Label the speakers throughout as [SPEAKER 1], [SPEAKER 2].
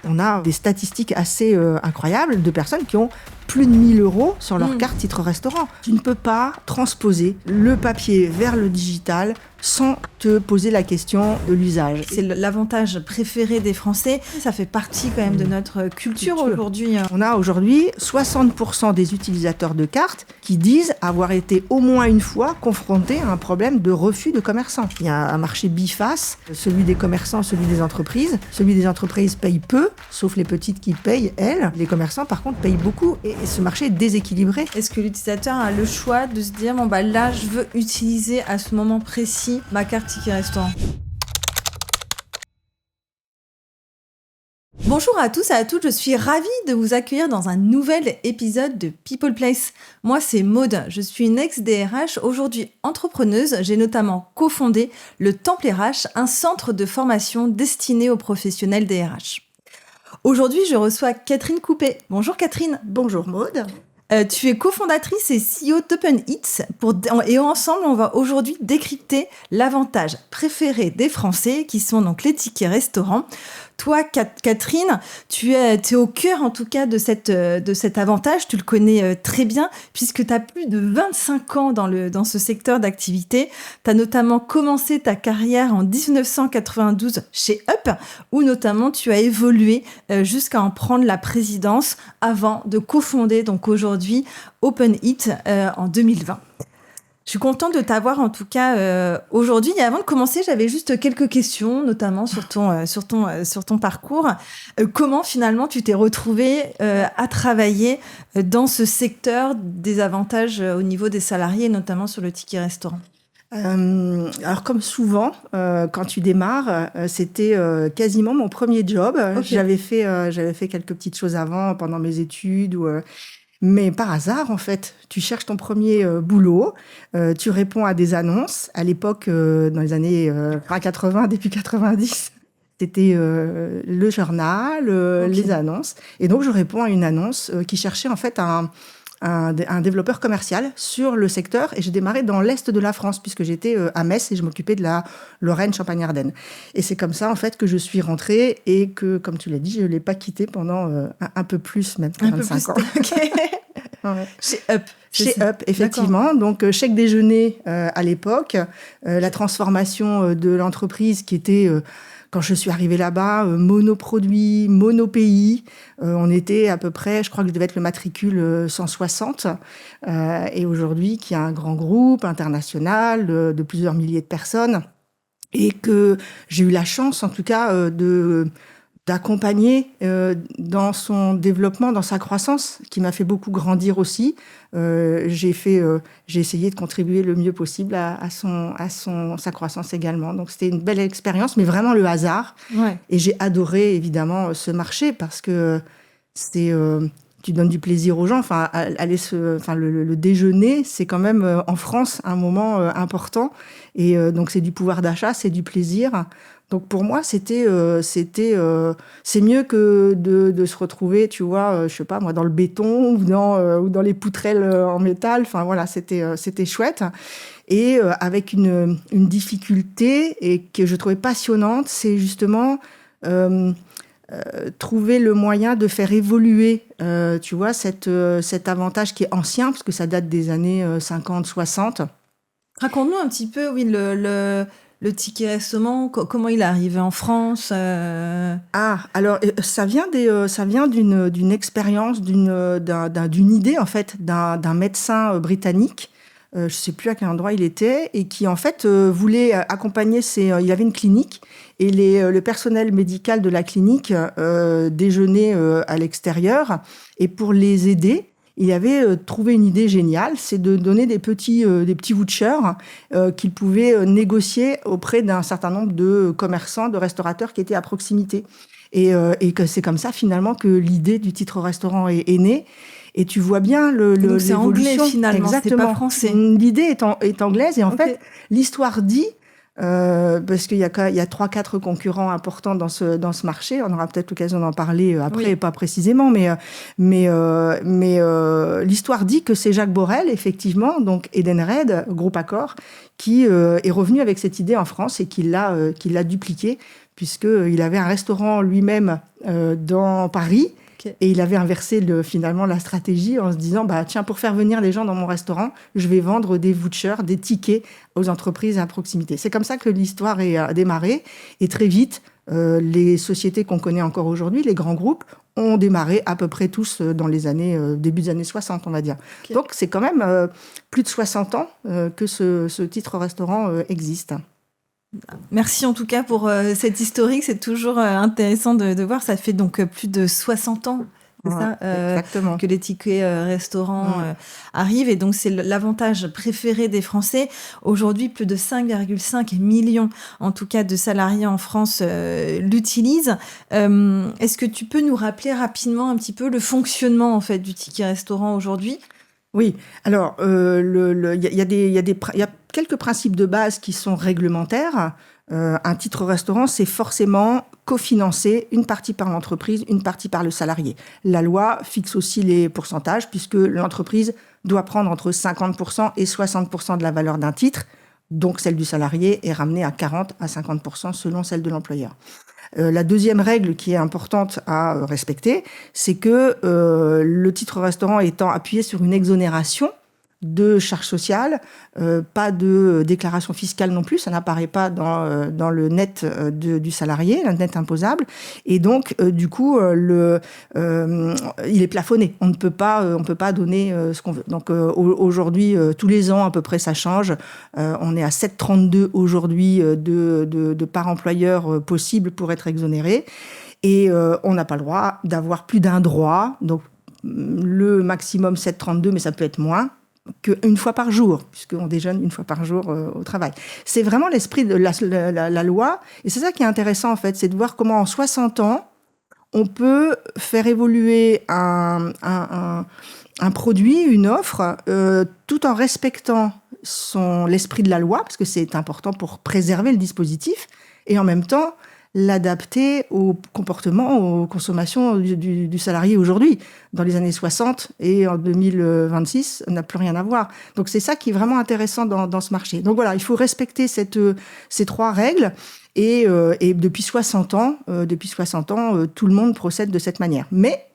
[SPEAKER 1] On a des statistiques assez incroyables de personnes qui ont plus de 1 000 € sur leur carte titre-restaurant. Tu ne peux pas transposer le papier vers le digital sans te poser la question de l'usage.
[SPEAKER 2] C'est l'avantage préféré des Français. Ça fait partie quand même de notre culture aujourd'hui.
[SPEAKER 1] On a aujourd'hui 60% des utilisateurs de cartes qui disent avoir été au moins une fois confrontés à un problème de refus de commerçants. Il y a un marché biface, celui des commerçants, celui des entreprises. Celui des entreprises paye peu, sauf les petites qui payent, elles. Les commerçants, par contre, payent beaucoup. Et ce marché est déséquilibré.
[SPEAKER 2] Est-ce que l'utilisateur a le choix de se dire, là, je veux utiliser à ce moment précis ma carte ticket restaurant? Bonjour à tous et à toutes, je suis ravie de vous accueillir dans un nouvel épisode de People Place. Moi, c'est Maude, je suis une ex-DRH, aujourd'hui entrepreneuse. J'ai notamment cofondé le Temple RH, un centre de formation destiné aux professionnels DRH. Aujourd'hui, je reçois Catherine Coupet. Bonjour Catherine.
[SPEAKER 1] Bonjour Maude.
[SPEAKER 2] Tu es cofondatrice et CEO d'Open Eats et ensemble, on va aujourd'hui décrypter l'avantage préféré des Français qui sont donc les tickets restaurants. Toi, Catherine, tu es au cœur en tout cas de cet avantage. Tu le connais très bien puisque tu as plus de 25 ans dans ce secteur d'activité. Tu as notamment commencé ta carrière en 1992 chez Up où notamment tu as évolué jusqu'à en prendre la présidence avant de cofonder donc aujourd'hui Open Eats en 2020. Je suis contente de t'avoir en tout cas aujourd'hui. Et avant de commencer, j'avais juste quelques questions, notamment sur ton parcours. Comment finalement tu t'es retrouvée à travailler dans ce secteur des avantages au niveau des salariés, notamment sur le ticket restaurant?
[SPEAKER 1] Alors comme souvent, quand tu démarres, c'était quasiment mon premier job. Okay. J'avais fait quelques petites choses avant pendant mes études mais par hasard, en fait, tu cherches ton premier boulot, tu réponds à des annonces. À l'époque, dans les années 80, début 90, c'était le journal, okay. Les annonces. Et donc, je réponds à une annonce qui cherchait en fait un développeur commercial sur le secteur. Et j'ai démarré dans l'Est de la France, puisque j'étais à Metz et je m'occupais de la Lorraine, Champagne-Ardenne. Et c'est comme ça, en fait, que je suis rentrée et que, comme tu l'as dit, je ne l'ai pas quitté pendant un peu plus, même 25 ans.
[SPEAKER 2] Okay. Ouais. Chez Up.
[SPEAKER 1] Chez Up, effectivement. D'accord. Donc, chèque déjeuner à l'époque. La transformation de l'entreprise qui était... Quand je suis arrivée là-bas, monoproduit, monopays, on était à peu près, je crois que je devais être le matricule 160. Et aujourd'hui, qui a un grand groupe international de plusieurs milliers de personnes. Et que j'ai eu la chance, en tout cas, d'accompagner dans son développement, dans sa croissance, qui m'a fait beaucoup grandir aussi. J'ai essayé de contribuer le mieux possible à sa croissance également. Donc c'était une belle expérience, mais vraiment le hasard. Ouais. Et j'ai adoré évidemment ce marché parce que tu donnes du plaisir aux gens. Enfin, le déjeuner, c'est quand même en France un moment important. Et donc c'est du pouvoir d'achat, c'est du plaisir. Donc pour moi, c'est mieux que de se retrouver, tu vois, je sais pas moi, dans le béton ou dans les poutrelles en métal. Enfin voilà, c'était chouette. Et avec une difficulté et que je trouvais passionnante, c'est justement trouver le moyen de faire évoluer, tu vois, cet avantage qui est ancien parce que ça date des années 50, 60.
[SPEAKER 2] Raconte-nous un petit peu, oui, le ticket restaurant, comment il est arrivé en France
[SPEAKER 1] Alors ça vient d'une expérience, d'une idée en fait d'un médecin britannique. Je sais plus à quel endroit il était et qui en fait voulait accompagner il avait une clinique et le personnel médical de la clinique déjeunait à l'extérieur et pour les aider. Il avait trouvé une idée géniale, c'est de donner des petits vouchers qu'il pouvait négocier auprès d'un certain nombre de commerçants, de restaurateurs qui étaient à proximité. Et que c'est comme ça, finalement, que l'idée du titre restaurant est née. Et tu vois bien
[SPEAKER 2] donc c'est
[SPEAKER 1] l'évolution.
[SPEAKER 2] Anglais, finalement,
[SPEAKER 1] exactement.
[SPEAKER 2] C'est pas français.
[SPEAKER 1] L'idée est anglaise. Et en fait, l'histoire dit... parce qu'il y a 3-4 concurrents importants dans ce marché. On aura peut-être l'occasion d'en parler après, oui. Pas précisément, mais l'histoire dit que c'est Jacques Borel, effectivement, donc Edenred, Groupe Accor, qui est revenu avec cette idée en France et qui l'a dupliquée, puisqu'il avait un restaurant lui-même dans Paris. Okay. Et il avait inversé finalement la stratégie en se disant tiens, pour faire venir les gens dans mon restaurant, je vais vendre des vouchers, des tickets aux entreprises à proximité. C'est comme ça que l'histoire a démarré. Et très vite, les sociétés qu'on connaît encore aujourd'hui, les grands groupes, ont démarré à peu près tous dans les années, début des années 60, on va dire. Okay. Donc, c'est quand même plus de 60 ans que ce titre restaurant existe.
[SPEAKER 2] Merci en tout cas pour cette historique, c'est toujours intéressant de voir. Ça fait donc plus de 60 ans c'est ça, que les tickets restaurants arrivent, et donc c'est l'avantage préféré des Français. Aujourd'hui, plus de 5,5 millions en tout cas de salariés en France l'utilisent. Est-ce que tu peux nous rappeler rapidement un petit peu le fonctionnement en fait du ticket restaurant aujourd'hui ?
[SPEAKER 1] Oui, alors il y a quelques principes de base qui sont réglementaires. Un titre restaurant, c'est forcément cofinancé, une partie par l'entreprise, une partie par le salarié. La loi fixe aussi les pourcentages, puisque l'entreprise doit prendre entre 50% et 60% de la valeur d'un titre, donc celle du salarié est ramenée à 40 à 50% selon celle de l'employeur. La deuxième règle qui est importante à respecter, c'est que le titre restaurant étant appuyé sur une exonération de charges sociales, pas de déclaration fiscale non plus, ça n'apparaît pas dans le net du salarié, le net imposable, et donc du coup il est plafonné. On ne peut pas donner ce qu'on veut. Donc aujourd'hui, tous les ans à peu près ça change. On est à 7,32 aujourd'hui de par employeur possible pour être exonéré, et on n'a pas le droit d'avoir plus d'un droit. Donc le maximum 7,32, mais ça peut être moins, qu'une fois par jour, puisqu'on déjeune une fois par jour au travail. C'est vraiment l'esprit de la loi, et c'est ça qui est intéressant en fait, c'est de voir comment en 60 ans, on peut faire évoluer un produit, une offre, tout en respectant l'esprit de la loi, parce que c'est important pour préserver le dispositif, et en même temps l'adapter au comportement, aux consommations du salarié aujourd'hui. Dans les années 60 et en 2026, on n'a plus rien à voir. Donc c'est ça qui est vraiment intéressant dans ce marché. Donc voilà, il faut respecter ces trois règles, et depuis 60 ans, tout le monde procède de cette manière. Mais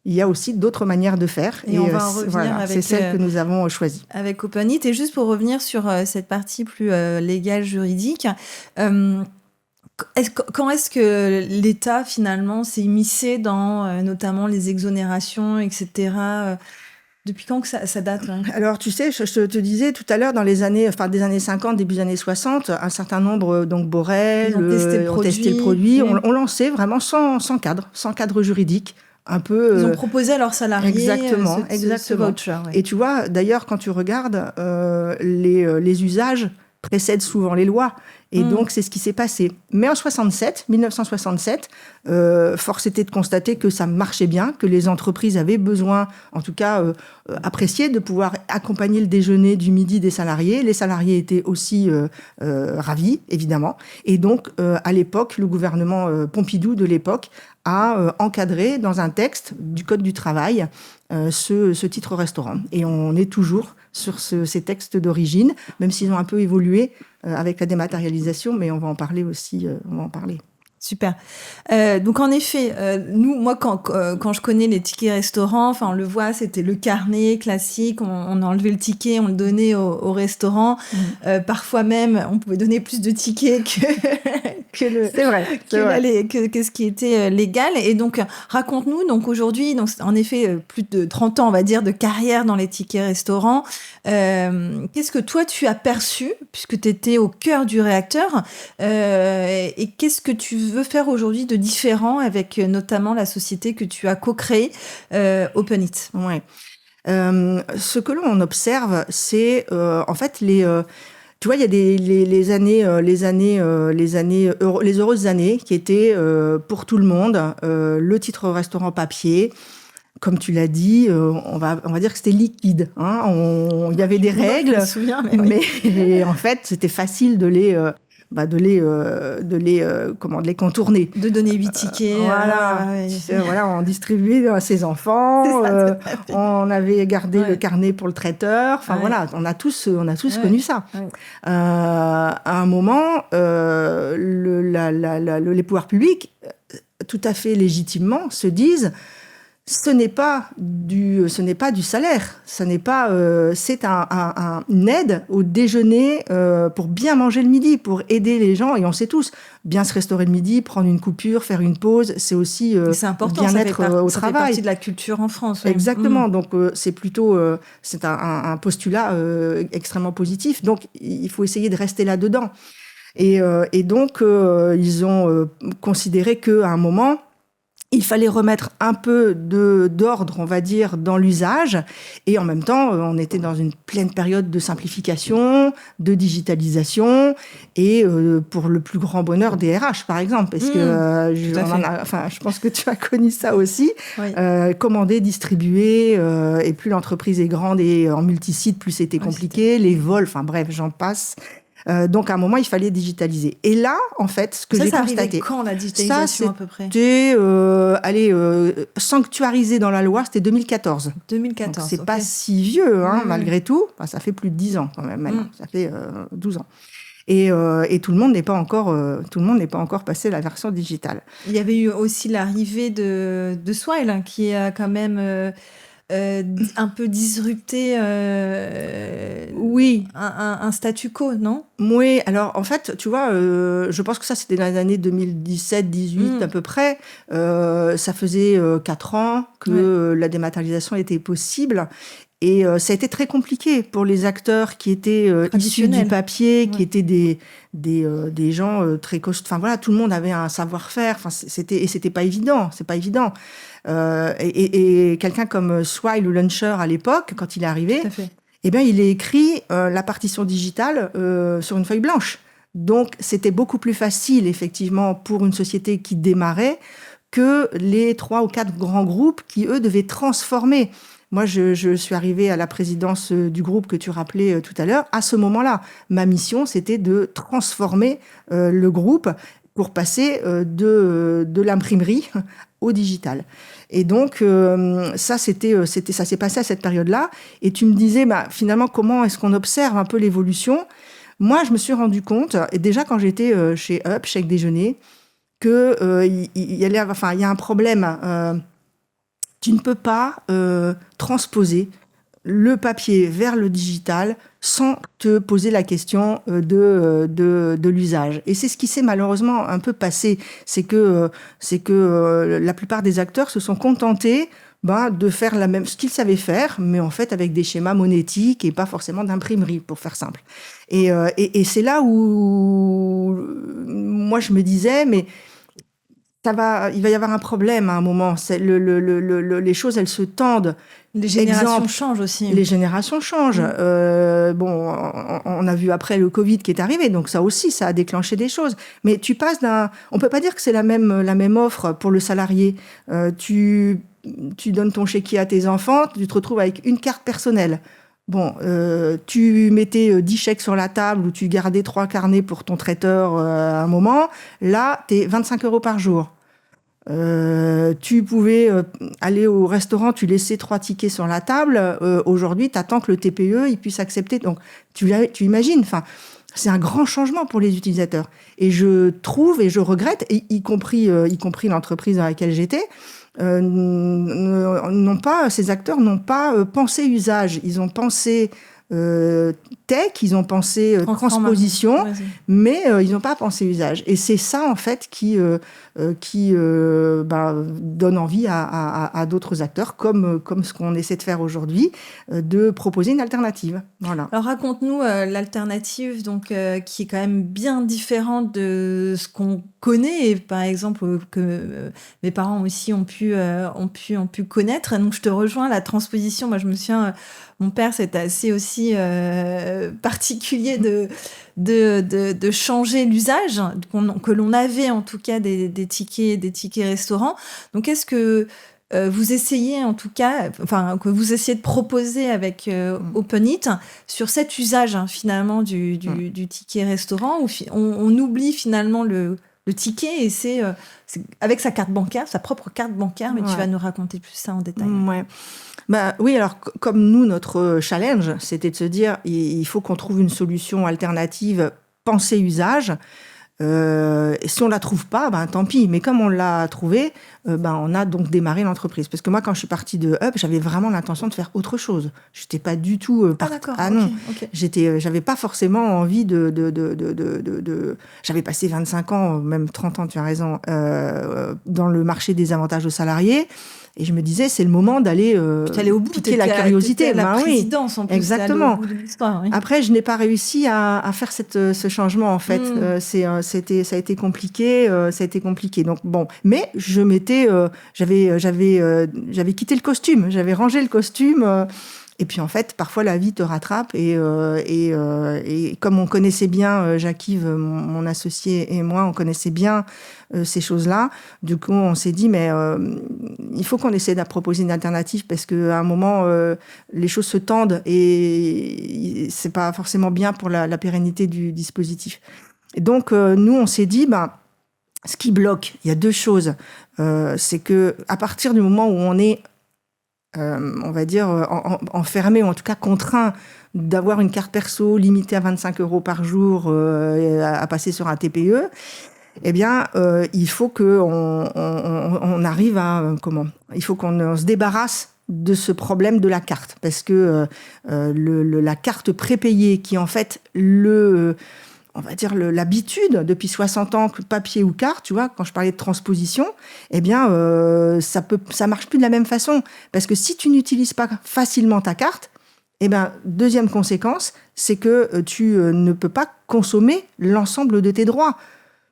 [SPEAKER 1] il y a aussi d'autres manières de faire.
[SPEAKER 2] Et on va en revenir avec...
[SPEAKER 1] C'est celle que nous avons choisie.
[SPEAKER 2] Avec Openit. Et juste pour revenir sur cette partie plus légale, juridique, quand est-ce que l'État, finalement, s'est immiscé dans notamment les exonérations, etc. Depuis quand que ça date hein ?
[SPEAKER 1] Alors, tu sais, je te disais tout à l'heure, dans les années 50, début des années 60, un certain nombre, donc Borel, ont testé le produit, ont lancé vraiment sans cadre juridique. Un peu,
[SPEAKER 2] ils ont proposé à leurs salariés
[SPEAKER 1] exactement.
[SPEAKER 2] Ce voucher. Ouais.
[SPEAKER 1] Et tu vois, d'ailleurs, quand tu regardes, les usages précèdent souvent les lois. Et donc, c'est ce qui s'est passé. Mais en 1967, force était de constater que ça marchait bien, que les entreprises avaient besoin, en tout cas apprécié, de pouvoir accompagner le déjeuner du midi des salariés. Les salariés étaient aussi ravis, évidemment. Et donc, à l'époque, le gouvernement Pompidou de l'époque a encadré dans un texte du Code du travail ce titre restaurant. Et on est toujours sur ces textes d'origine, même s'ils ont un peu évolué avec la dématérialisation, mais on va en parler aussi.
[SPEAKER 2] Super. Donc en effet, moi quand je connais les tickets restaurants, enfin on le voit, c'était le carnet classique, on enlevait le ticket, on le donnait au restaurant. Parfois même, on pouvait donner plus de tickets que ce qui était légal. Et donc raconte-nous, donc aujourd'hui, donc en effet plus de 30 ans, on va dire, de carrière dans les tickets restaurants. Qu'est-ce que toi tu as perçu, puisque tu étais au cœur du réacteur, et qu'est-ce que tu veux faire aujourd'hui de différent avec notamment la société que tu as co-créée, Openit?
[SPEAKER 1] Ouais. Ce que l'on observe, c'est en fait tu vois, il y a les heureuses années qui étaient pour tout le monde le titre restaurant papier. Comme tu l'as dit, on va dire que c'était liquide. Il y avait des règles,
[SPEAKER 2] je me souviens,
[SPEAKER 1] mais en fait, c'était facile de de les contourner.
[SPEAKER 2] De donner 8 tickets.
[SPEAKER 1] Voilà, on distribuait à ses enfants. On avait gardé le carnet pour le traiteur. Enfin voilà, on a tous connu ça. Ouais. À un moment, les pouvoirs publics, tout à fait légitimement, se disent ce n'est pas du salaire, c'est une aide au déjeuner pour bien manger le midi, pour aider les gens. Et on sait tous, bien se restaurer le midi, prendre une coupure, faire une pause, c'est aussi
[SPEAKER 2] c'est important,
[SPEAKER 1] bien-être au travail. Ça fait
[SPEAKER 2] partie de la culture en France.
[SPEAKER 1] Oui. Exactement. Donc c'est plutôt c'est un postulat extrêmement positif. Donc il faut essayer de rester là-dedans. Et donc ils ont considéré qu'à un moment, il fallait remettre un peu d'ordre, on va dire, dans l'usage. Et en même temps, on était dans une pleine période de simplification, de digitalisation, et pour le plus grand bonheur des RH, par exemple. Parce que je pense que tu as connu ça aussi. Oui. Commander, distribuer, et plus l'entreprise est grande et en multisite, plus c'était compliqué. Les vols, enfin bref, j'en passe. Donc, à un moment, il fallait digitaliser. Et là, en fait, ce que j'ai constaté...
[SPEAKER 2] quand, la digitalisation, à peu près ?
[SPEAKER 1] C'était, sanctuarisé dans la loi, c'était 2014.
[SPEAKER 2] 2014,
[SPEAKER 1] donc, c'est pas si vieux, malgré tout. Enfin, ça fait plus de 10 ans, quand même, maintenant. Ça fait 12 ans. Et tout le monde n'est pas encore passé à la version digitale.
[SPEAKER 2] Il y avait eu aussi l'arrivée de Swile, qui a quand même... un peu disrupté un statu quo, non ?
[SPEAKER 1] Oui, alors en fait, tu vois, je pense que ça, c'était dans les années 2017-18 à peu près. Ça faisait 4 ans que la dématérialisation était possible. Et ça a été très compliqué pour les acteurs qui étaient issus du papier, qui étaient des gens très costauds. Enfin voilà, tout le monde avait un savoir-faire. Enfin, c'était pas évident. C'est pas évident. Et quelqu'un comme Swile ou Launcher à l'époque, quand il est arrivé, eh bien, il a écrit la partition digitale sur une feuille blanche. Donc, c'était beaucoup plus facile, effectivement, pour une société qui démarrait que les 3 ou 4 grands groupes qui, eux, devaient transformer. Moi, je suis arrivée à la présidence du groupe que tu rappelais tout à l'heure. À ce moment-là, ma mission, c'était de transformer le groupe pour passer de l'imprimerie au digital. Et donc, ça s'est passé à cette période-là. Et tu me disais, finalement, comment est-ce qu'on observe un peu l'évolution ? Moi, je me suis rendu compte, et déjà quand j'étais chez Up, Chèque Déjeuner, qu'il y a un problème. Tu ne peux pas transposer le papier vers le digital sans te poser la question de l'usage. Et c'est ce qui s'est malheureusement un peu passé. C'est que la plupart des acteurs se sont contentés de faire ce qu'ils savaient faire, mais en fait avec des schémas monétiques et pas forcément d'imprimerie, pour faire simple. Et c'est là où moi je me disais, mais il va y avoir un problème à un moment. Les choses, elles se tendent.
[SPEAKER 2] Les générations changent aussi.
[SPEAKER 1] Les générations changent. On a vu après le Covid qui est arrivé, donc ça aussi, ça a déclenché des choses. Mais tu passes on peut pas dire que c'est la même offre pour le salarié. Tu donnes ton chéquier à tes enfants, tu te retrouves avec une carte personnelle. Bon, tu mettais 10 chèques sur la table ou tu gardais 3 carnets pour ton traiteur à un moment. Là, t'es 25 € par jour. Tu pouvais aller au restaurant, tu laissais 3 tickets sur la table. Aujourd'hui, t'attends que le TPE il puisse accepter. Donc, tu imagines, enfin, c'est un grand changement pour les utilisateurs. Et je trouve et je regrette, y compris l'entreprise dans laquelle j'étais, ces acteurs n'ont pas pensé usage. Ils ont pensé tech, ils ont pensé transposition, mais ils n'ont pas pensé usage. Et c'est ça, en fait, qui donne envie à d'autres acteurs, comme ce qu'on essaie de faire aujourd'hui, de proposer une alternative. Voilà.
[SPEAKER 2] Alors, raconte-nous l'alternative, donc, qui est quand même bien différente de ce qu'on connaît, et par exemple, que mes parents aussi ont pu connaître. Donc, je te rejoins, la transposition. Moi, je me souviens... Mon père, c'était assez aussi particulier de changer l'usage que l'on avait, en tout cas, des tickets restaurants. Donc, est-ce que vous essayez en tout cas, que vous essayez de proposer avec OpenEat sur cet usage finalement du ticket restaurant où on oublie finalement le ticket et c'est avec sa carte bancaire, sa propre carte bancaire, mais tu vas nous raconter plus ça en détail.
[SPEAKER 1] Ouais. Oui, alors comme nous, notre challenge, c'était de se dire il faut qu'on trouve une solution alternative pensée usage. Et si on la trouve pas, tant pis. Mais comme on l'a trouvé, on a donc démarré l'entreprise. Parce que moi, quand je suis partie de Up, j'avais vraiment l'intention de faire autre chose. J'étais pas du tout
[SPEAKER 2] d'accord.
[SPEAKER 1] non.
[SPEAKER 2] Okay.
[SPEAKER 1] J'avais pas forcément envie de. J'avais passé 25 ans, même 30 ans, tu as raison, dans le marché des avantages aux salariés. Et je me disais, c'est le moment d'aller piquer la curiosité.
[SPEAKER 2] La présidence, en plus.
[SPEAKER 1] Exactement.
[SPEAKER 2] Au bout de l'histoire, oui.
[SPEAKER 1] Après, je n'ai pas réussi à faire ce changement, en fait. Ça a été compliqué. Donc, bon. Mais je m'étais... j'avais quitté le costume. J'avais rangé le costume. Et puis, en fait, parfois, la vie te rattrape. Et comme on connaissait bien, Jacques-Yves, mon associé et moi, on connaissait bien ces choses-là. Du coup, on s'est dit, mais il faut qu'on essaie de proposer une alternative parce qu'à un moment, les choses se tendent et c'est pas forcément bien pour la pérennité du dispositif. Et donc, nous, on s'est dit, ce qui bloque, il y a deux choses. C'est que à partir du moment où on est on va dire, enfermé, ou en tout cas contraint d'avoir une carte perso limitée à 25 € par jour à passer sur un TPE, eh bien, il faut qu'on arrive à... Il faut qu'on se débarrasse de ce problème de la carte. Parce que la carte prépayée, qui est en fait on va dire l'habitude depuis 60 ans, papier ou carte, tu vois, quand je parlais de transposition, eh bien, ça marche plus de la même façon. Parce que si tu n'utilises pas facilement ta carte, eh bien, deuxième conséquence, c'est que tu ne peux pas consommer l'ensemble de tes droits.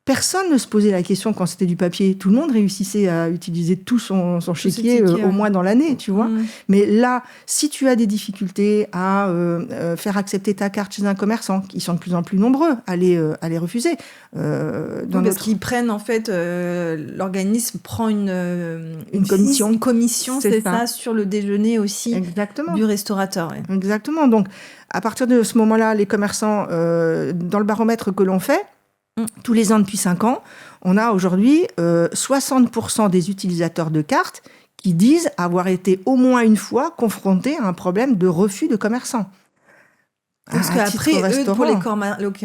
[SPEAKER 1] Personne ne se posait la question quand c'était du papier. Tout le monde réussissait à utiliser tout son chéquier au moins dans l'année, tu vois. Mais là, si tu as des difficultés à faire accepter ta carte chez un commerçant, qui sont de plus en plus nombreux à les refuser.
[SPEAKER 2] Parce qu'ils prennent, en fait, l'organisme prend une
[SPEAKER 1] commission.
[SPEAKER 2] Une commission, c'est ça, sur le déjeuner aussi.
[SPEAKER 1] Exactement.
[SPEAKER 2] Du restaurateur. Ouais.
[SPEAKER 1] Exactement. Donc, à partir de ce moment-là, les commerçants, dans le baromètre que l'on fait, tous les ans depuis 5 ans, on a aujourd'hui 60% des utilisateurs de cartes qui disent avoir été au moins une fois confrontés à un problème de refus de commerçants.
[SPEAKER 2] Parce qu'après, eux, pour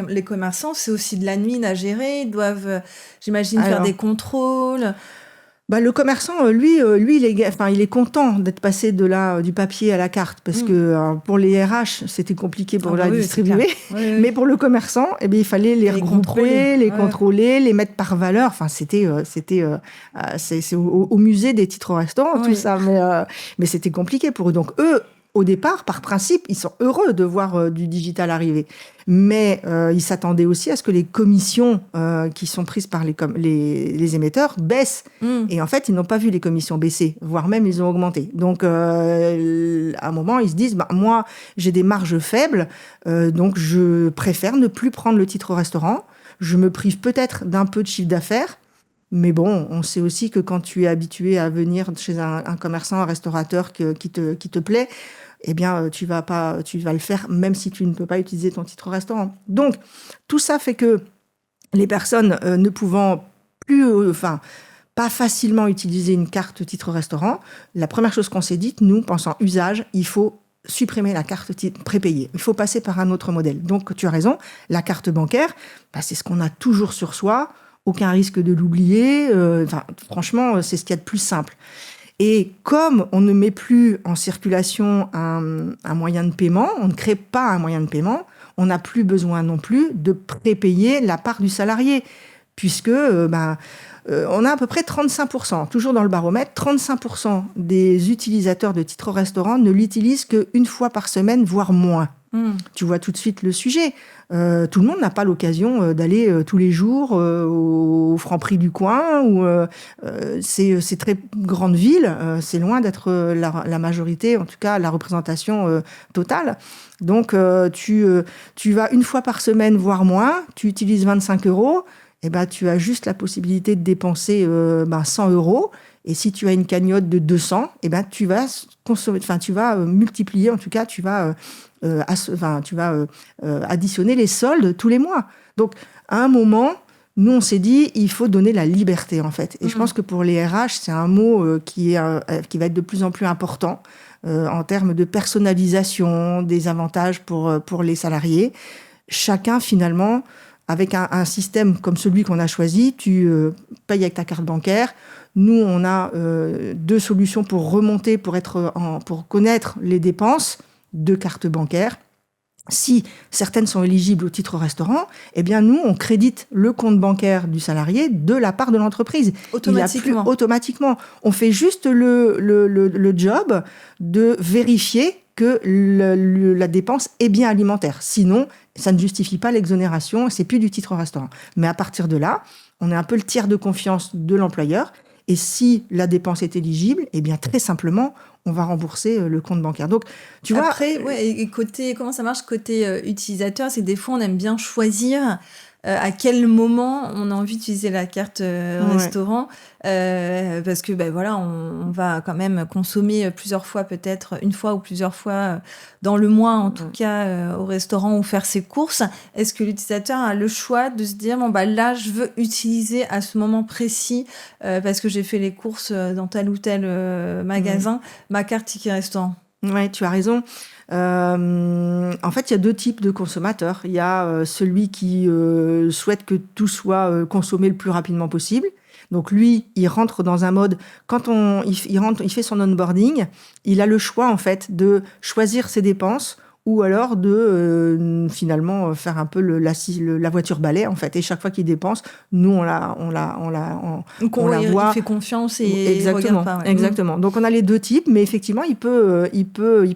[SPEAKER 2] les commerçants, c'est aussi de l'admin à gérer. Ils doivent, j'imagine, faire des contrôles.
[SPEAKER 1] Le commerçant, lui, il est content d'être passé du papier à la carte parce que pour les RH, c'était compliqué pour la distribuer. Oui. Mais pour le commerçant, il fallait les regrouper, contrôler, les mettre par valeur. Enfin, c'est au musée des titres restaurants, tout ça. Mais c'était compliqué pour eux. Donc, eux, au départ, par principe, ils sont heureux de voir du digital arriver. Mais ils s'attendaient aussi à ce que les commissions qui sont prises par les émetteurs baissent. Et en fait, ils n'ont pas vu les commissions baisser, voire même ils ont augmenté. Donc, à un moment, ils se disent, moi, j'ai des marges faibles, donc je préfère ne plus prendre le titre au restaurant. Je me prive peut-être d'un peu de chiffre d'affaires. Mais bon, on sait aussi que quand tu es habitué à venir chez un commerçant, un restaurateur qui te plaît, eh bien, tu vas le faire même si tu ne peux pas utiliser ton titre restaurant. Donc, tout ça fait que les personnes ne pouvant plus, pas facilement utiliser une carte titre restaurant, la première chose qu'on s'est dite, nous, pensant usage, il faut supprimer la carte prépayée. Il faut passer par un autre modèle. Donc, tu as raison, la carte bancaire, c'est ce qu'on a toujours sur soi. Aucun risque de l'oublier. Franchement, c'est ce qu'il y a de plus simple. Et comme on ne met plus en circulation un moyen de paiement, on ne crée pas un moyen de paiement, on n'a plus besoin non plus de prépayer la part du salarié, puisque on a à peu près 35%, toujours dans le baromètre, 35% des utilisateurs de titres restaurant ne l'utilisent qu'une fois par semaine, voire moins. Tu vois tout de suite le sujet. Tout le monde n'a pas l'occasion d'aller tous les jours au Franprix du coin ou ces très grandes villes. C'est loin d'être la majorité, en tout cas la représentation totale. Donc, tu vas une fois par semaine, voire moins. Tu utilises 25 €. Tu as juste la possibilité de dépenser 100 €. Et si tu as une cagnotte de 200, eh ben, tu vas consommer, enfin, tu vas multiplier, en tout cas, tu vas additionner les soldes tous les mois. Donc, à un moment, nous, on s'est dit, il faut donner la liberté, en fait. Et je pense que pour les RH, c'est un mot qui va être de plus en plus important en termes de personnalisation, des avantages pour les salariés. Chacun, finalement, avec un système comme celui qu'on a choisi, tu payes avec ta carte bancaire. Nous, on a 2 solutions pour remonter, pour connaître les dépenses de carte bancaire. Si certaines sont éligibles au titre restaurant, eh bien nous, on crédite le compte bancaire du salarié de la part de l'entreprise.
[SPEAKER 2] Automatiquement.
[SPEAKER 1] Automatiquement. On fait juste le job de vérifier que la dépense est bien alimentaire. Sinon, ça ne justifie pas l'exonération, c'est plus du titre restaurant. Mais à partir de là, on est un peu le tiers de confiance de l'employeur. Et si la dépense est éligible, eh bien très simplement, on va rembourser le compte bancaire. Donc, tu vois...
[SPEAKER 2] Après, et côté, comment ça marche côté utilisateur, c'est que des fois, on aime bien choisir à quel moment on a envie d'utiliser la carte restaurant, parce que voilà, on va quand même consommer plusieurs fois, peut-être une fois ou plusieurs fois dans le mois, en tout cas, au restaurant ou faire ses courses. Est-ce que l'utilisateur a le choix de se dire, là, je veux utiliser à ce moment précis, parce que j'ai fait les courses dans tel ou tel magasin, ma carte ticket restaurant?
[SPEAKER 1] Ouais, tu as raison. En fait, il y a 2 types de consommateurs. Il y a celui qui souhaite que tout soit consommé le plus rapidement possible. Donc lui, il rentre dans un mode, quand il rentre, il fait son onboarding, il a le choix en fait de choisir ses dépenses ou alors de finalement faire un peu la voiture balai en fait. Et chaque fois qu'il dépense, nous on la voit.
[SPEAKER 2] Il fait confiance et
[SPEAKER 1] exactement,
[SPEAKER 2] regarde pas. Ouais.
[SPEAKER 1] Exactement. Donc on a les 2 types, mais effectivement il peut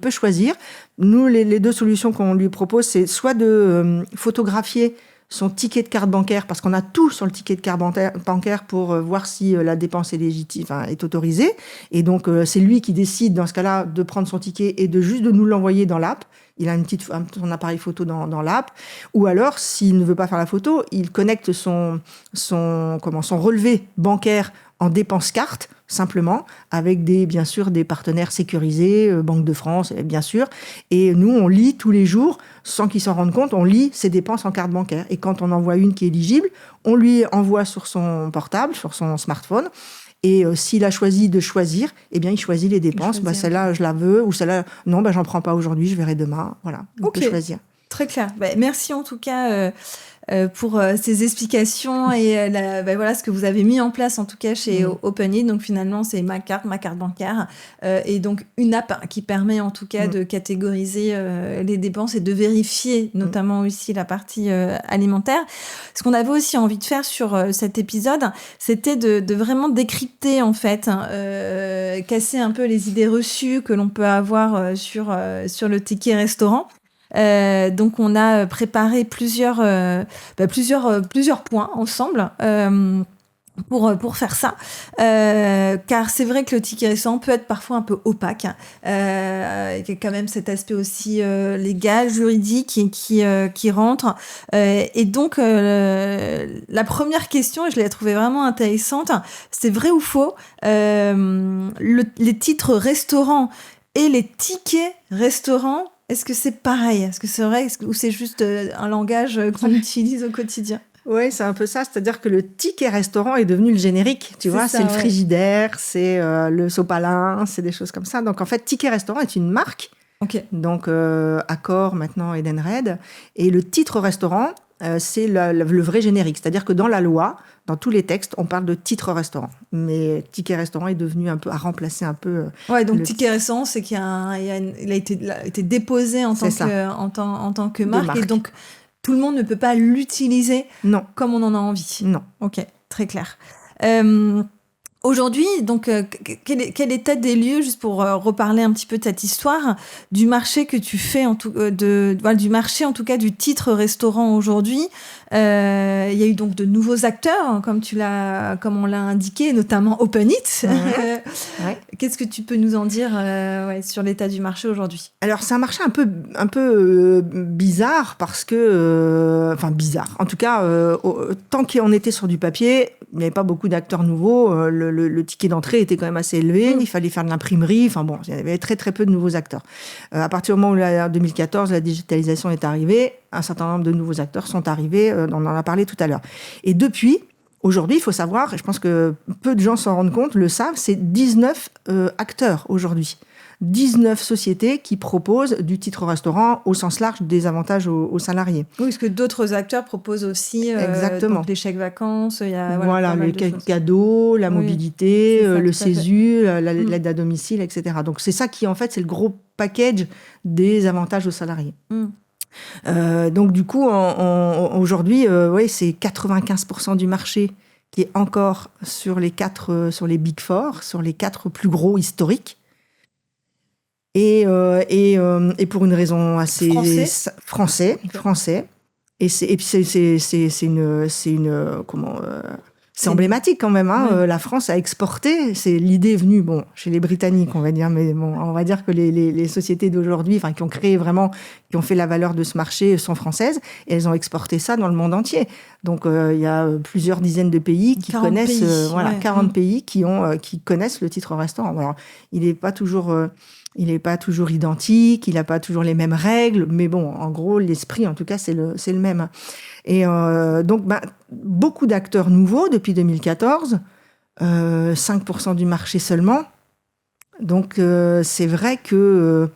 [SPEAKER 1] choisir. Nous les 2 solutions qu'on lui propose, c'est soit de photographier son ticket de carte bancaire, parce qu'on a tout sur le ticket de carte bancaire pour voir si la dépense est légitime, est autorisée. Et donc, c'est lui qui décide, dans ce cas-là, de prendre son ticket et de nous l'envoyer dans l'app. Il a son appareil photo dans l'app. Ou alors, s'il ne veut pas faire la photo, il connecte son relevé bancaire en dépense carte, simplement, avec bien sûr des partenaires sécurisés, Banque de France, bien sûr. Et nous, on lit tous les jours, sans qu'il s'en rende compte, on lit ses dépenses en carte bancaire. Et quand on en voit une qui est éligible, on lui envoie sur son portable, sur son smartphone. Et s'il a choisi de choisir, eh bien, il choisit les dépenses. Celle-là, je la veux, ou celle-là, non, j'en prends pas aujourd'hui, je verrai demain. Voilà, on peut choisir.
[SPEAKER 2] Très clair. Merci en tout cas pour ces explications et ce que vous avez mis en place en tout cas chez OpenEat. Donc finalement, c'est ma carte bancaire et donc une app qui permet en tout cas de catégoriser les dépenses et de vérifier notamment aussi la partie alimentaire. Ce qu'on avait aussi envie de faire sur cet épisode, c'était de vraiment décrypter en fait, casser un peu les idées reçues que l'on peut avoir sur le ticket restaurant. Donc on a préparé plusieurs points ensemble pour faire ça, car c'est vrai que le ticket restaurant peut être parfois un peu opaque. Il y a quand même cet aspect aussi légal, juridique qui rentre. Et donc la première question, et je l'ai trouvée vraiment intéressante, c'est vrai ou faux, les titres restaurants et les tickets restaurants, est-ce que c'est pareil? Est-ce que c'est vrai ou c'est juste un langage qu'on utilise au quotidien?
[SPEAKER 1] Oui, c'est un peu ça. C'est-à-dire que le ticket restaurant est devenu le générique. Tu vois, c'est le frigidaire, c'est le sopalin, c'est des choses comme ça. Donc, en fait, ticket restaurant est une marque.
[SPEAKER 2] Okay.
[SPEAKER 1] Donc, Accor, maintenant Edenred. Et le titre restaurant, c'est le vrai générique. C'est-à-dire que dans la loi, dans tous les textes, on parle de titre restaurant. Mais ticket restaurant est devenu un peu, a remplacé un peu.
[SPEAKER 2] Ouais, donc ticket restaurant, c'est qu'il a été déposé en tant que marque. Et donc, tout le monde ne peut pas l'utiliser comme on en a envie.
[SPEAKER 1] Non.
[SPEAKER 2] Ok, très clair. Aujourd'hui, donc, quel état des lieux, juste pour reparler un petit peu de cette histoire, du marché que tu fais, du marché en tout cas du titre restaurant aujourd'hui. Il y a eu donc de nouveaux acteurs, comme on l'a indiqué, notamment OpenEat. Ouais. Qu'est-ce que tu peux nous en dire sur l'état du marché aujourd'hui?
[SPEAKER 1] Alors, c'est un marché un peu bizarre parce que, bizarre. En tout cas, tant qu'on était sur du papier, il n'y avait pas beaucoup d'acteurs nouveaux. le ticket d'entrée était quand même assez élevé. Il fallait faire de l'imprimerie. Enfin bon, il y avait très très peu de nouveaux acteurs. À partir du moment où, en 2014, la digitalisation est arrivée, un certain nombre de nouveaux acteurs sont arrivés. On en a parlé tout à l'heure. Et depuis, aujourd'hui, il faut savoir, et je pense que peu de gens s'en rendent compte, le savent, c'est 19 acteurs aujourd'hui. 19 sociétés qui proposent du titre restaurant au sens large des avantages aux salariés.
[SPEAKER 2] Oui, parce que d'autres acteurs proposent aussi donc les chèques vacances, il y a
[SPEAKER 1] voilà les cadeaux, la mobilité, ça, le CESU, l'aide à domicile, etc. Donc c'est ça qui en fait c'est le gros package des avantages aux salariés. Donc du coup aujourd'hui c'est 95% du marché qui est encore sur les Big Four, sur les 4 plus gros historiques. Et pour une raison assez français. Et c'est emblématique quand même. La France a exporté. L'idée est venue, chez les Britanniques, on va dire, mais on va dire que les sociétés d'aujourd'hui, qui ont créé vraiment, qui ont fait la valeur de ce marché, sont françaises, et elles ont exporté ça dans le monde entier. Donc il y a plusieurs dizaines de pays qui connaissent, 40 pays qui connaissent le titre restaurant. Alors, il n'est pas toujours identique, il n'a pas toujours les mêmes règles, mais en gros, l'esprit, en tout cas, c'est le même. Et donc, beaucoup d'acteurs nouveaux depuis 2014, 5% du marché seulement. Donc, c'est vrai que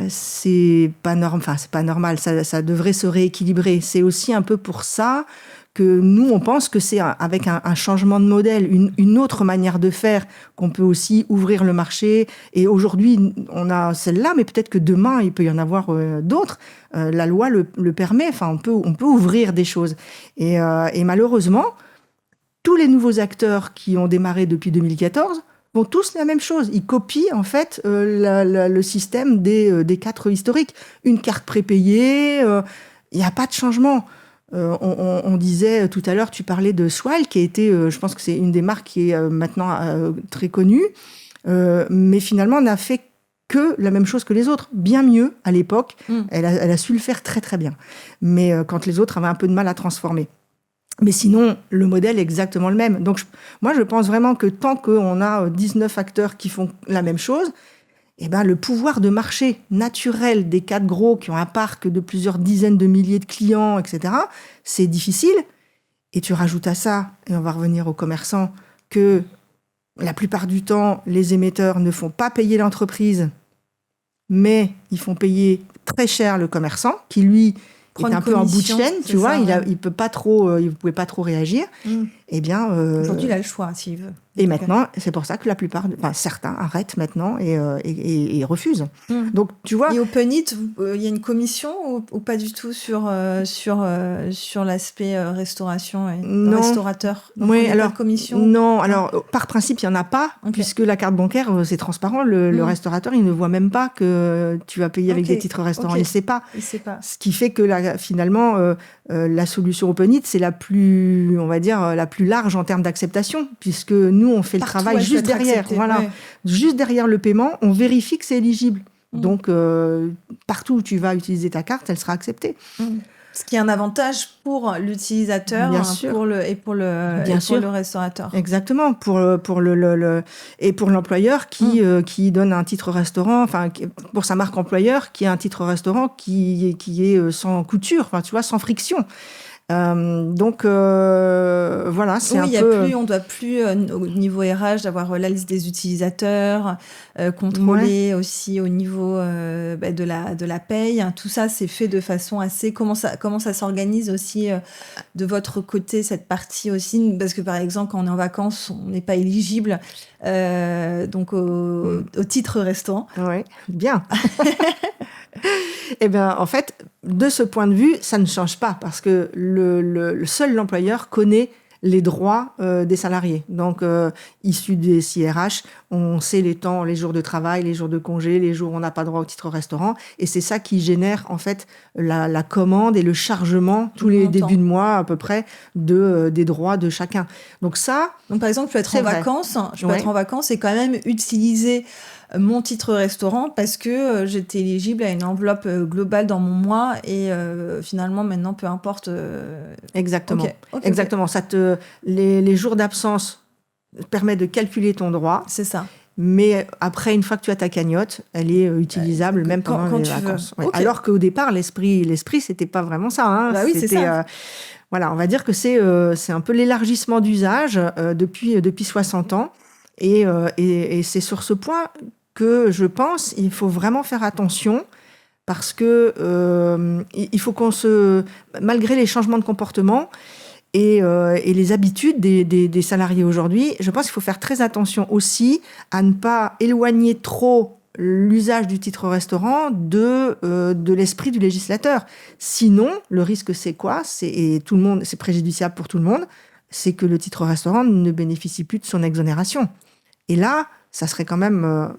[SPEAKER 1] c'est pas normal, ça devrait se rééquilibrer. C'est aussi un peu pour ça que nous, on pense que c'est avec un changement de modèle, une autre manière de faire, qu'on peut aussi ouvrir le marché. Et aujourd'hui, on a celle-là, mais peut-être que demain, il peut y en avoir d'autres. La loi le permet, on peut ouvrir des choses. Et malheureusement, tous les nouveaux acteurs qui ont démarré depuis 2014 font tous la même chose. Ils copient, en fait, le système des 4 historiques. Une carte prépayée, il n'y a pas de changement. On disait tout à l'heure, tu parlais de Swile, qui a été, je pense que c'est une des marques qui est maintenant très connue, mais finalement n'a fait que la même chose que les autres, bien mieux à l'époque. Elle a su le faire très très bien, mais quand les autres avaient un peu de mal à transformer. Mais sinon, le modèle est exactement le même. Donc moi, je pense vraiment que tant qu'on a 19 acteurs qui font la même chose, le pouvoir de marché naturel des 4 gros qui ont un parc de plusieurs dizaines de milliers de clients, etc., c'est difficile. Et tu rajoutes à ça, et on va revenir aux commerçants, que la plupart du temps, les émetteurs ne font pas payer l'entreprise, mais ils font payer très cher le commerçant, qui lui est un peu en bout de chaîne, tu vois, il pouvait pas trop réagir. Eh bien,
[SPEAKER 2] aujourd'hui, il a le choix s'il veut.
[SPEAKER 1] Et maintenant, c'est pour ça que certains arrêtent maintenant et refusent. Donc, tu vois.
[SPEAKER 2] Et Open Eat, il y a une commission ou pas du tout sur l'aspect restauration et restaurateur? Donc,
[SPEAKER 1] oui,
[SPEAKER 2] alors. Pas de commission?
[SPEAKER 1] Non, alors par principe, il y en a pas, puisque la carte bancaire, c'est transparent. Le restaurateur, il ne voit même pas que tu vas payer avec des titres restaurants. Il ne sait pas. Ce qui fait que finalement, la solution Open Eat, c'est la plus, on va dire, la plus large en termes d'acceptation, puisque nous, on fait le travail juste derrière. Juste derrière le paiement, on vérifie que c'est éligible. Donc, partout où tu vas utiliser ta carte, elle sera acceptée.
[SPEAKER 2] Ce qui est un avantage pour l'utilisateur et pour le restaurateur.
[SPEAKER 1] Exactement, et pour l'employeur qui donne un titre restaurant, pour sa marque employeur, qui a un titre restaurant qui est sans couture, tu vois, sans friction. Donc voilà, c'est un peu.
[SPEAKER 2] On doit plus au niveau RH d'avoir la liste des utilisateurs, contrôler aussi au niveau de la paye. Tout ça, c'est fait de façon assez. Comment ça s'organise aussi de votre côté, cette partie aussi, parce que par exemple quand on est en vacances, on n'est pas éligible donc au titre restaurant.
[SPEAKER 1] Ouais, bien. Eh bien, en fait, de ce point de vue, ça ne change pas parce que seul l'employeur connaît les droits des salariés. Donc, issus des CRH, on sait les temps, les jours de travail, les jours de congé, les jours où on n'a pas droit au titre restaurant. Et c'est ça qui génère, en fait, la commande et le chargement tous les débuts de mois, à peu près, des droits de chacun. Donc,
[SPEAKER 2] par exemple, je peux être en vacances et quand même utiliser mon titre restaurant parce que j'étais éligible à une enveloppe globale dans mon mois et finalement maintenant peu importe.
[SPEAKER 1] Exactement. Exactement. Les jours d'absence permet de calculer ton droit.
[SPEAKER 2] C'est ça.
[SPEAKER 1] Mais après, une fois que tu as ta cagnotte, elle est utilisable même pendant les vacances. Ouais. Okay. Alors qu'au départ, l'esprit, c'était pas vraiment ça. Hein.
[SPEAKER 2] Bah oui, c'est ça.
[SPEAKER 1] Voilà, on va dire que c'est un peu l'élargissement d'usage depuis 60 ans. Et c'est sur ce point que je pense il faut vraiment faire attention parce que il faut malgré les changements de comportement et les habitudes des salariés aujourd'hui, je pense qu'il faut faire très attention aussi à ne pas éloigner trop l'usage du titre restaurant de l'esprit du législateur. Sinon, le risque c'est quoi ? C'est préjudiciable pour tout le monde, c'est que le titre restaurant ne bénéficie plus de son exonération. Et là, ça serait quand même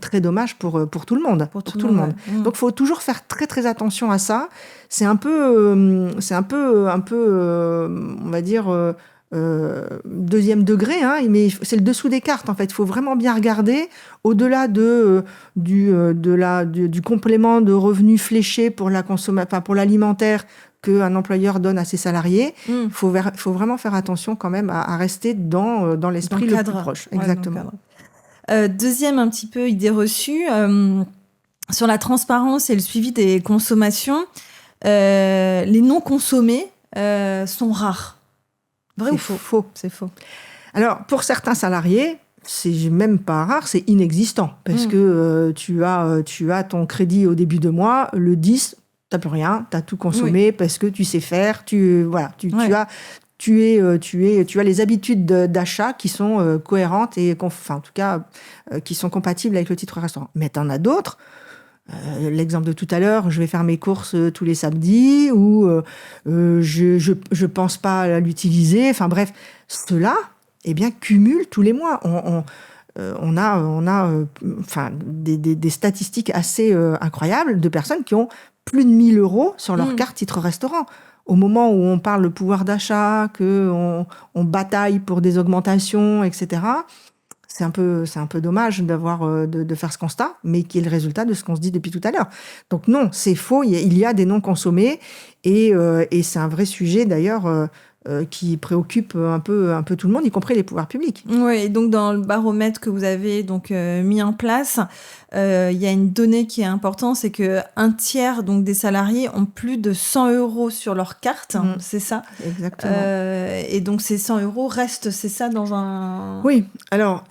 [SPEAKER 1] très dommage pour tout le monde. Pour tout le monde. Ouais. Donc, il faut toujours faire très, très attention à ça. C'est un peu, on va dire, deuxième degré, hein, mais c'est le dessous des cartes, en fait. Il faut vraiment bien regarder, au-delà du complément de revenus fléché pour pour l'alimentaire, qu'un employeur donne à ses salariés, il faut vraiment faire attention quand même à rester dans l'esprit le plus proche. Exactement.
[SPEAKER 2] Deuxième un petit peu idée reçue, sur la transparence et le suivi des consommations, les non consommés sont rares. Vrai ou faux ?
[SPEAKER 1] Faux. C'est faux. Alors, pour certains salariés, c'est même pas rare, c'est inexistant. Parce que tu as ton crédit au début de mois, le 10, t'as plus rien, t'as tout consommé parce que tu sais faire, tu as les habitudes d'achat qui sont cohérentes et en tout cas qui sont compatibles avec le titre restaurant. Mais t'en as d'autres. L'exemple de tout à l'heure, je vais faire mes courses tous les samedis ou je pense pas à l'utiliser. Enfin bref, ceux-là, cumulent tous les mois. On a des statistiques assez incroyables de personnes qui ont plus de 1 000 € sur leur carte titre restaurant. Au moment où on parle de pouvoir d'achat, qu'on bataille pour des augmentations, etc., c'est un peu dommage de faire ce constat, mais qui est le résultat de ce qu'on se dit depuis tout à l'heure. Donc non, c'est faux, il y a des non consommés, et c'est un vrai sujet d'ailleurs qui préoccupe un peu tout le monde, y compris les pouvoirs publics.
[SPEAKER 2] Oui, et donc dans le baromètre que vous avez mis en place, il y a une donnée qui est importante, c'est qu'un tiers des salariés ont plus de 100 € sur leur carte, c'est ça ?
[SPEAKER 1] Exactement.
[SPEAKER 2] Et donc ces 100 € restent, c'est ça, dans un...
[SPEAKER 1] Oui, alors...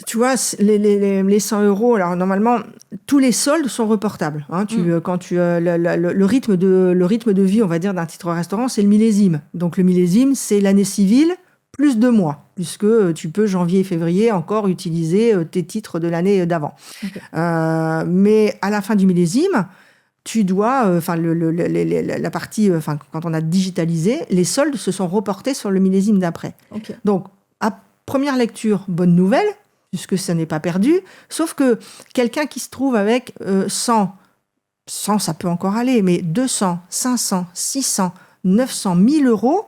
[SPEAKER 1] Tu vois, les 100 €, alors normalement, tous les soldes sont reportables. Hein. Le rythme de vie, on va dire, d'un titre restaurant, c'est le millésime. Donc le millésime, c'est l'année civile plus 2 mois, puisque tu peux, janvier et février, encore utiliser tes titres de l'année d'avant. Okay. Mais à la fin du millésime, tu dois, la partie, quand on a digitalisé, les soldes se sont reportés sur le millésime d'après. Okay. Donc, à première lecture, bonne nouvelle, puisque ça n'est pas perdu, sauf que quelqu'un qui se trouve avec 100, ça peut encore aller, mais 200, 500, 600, 900, 1000 €,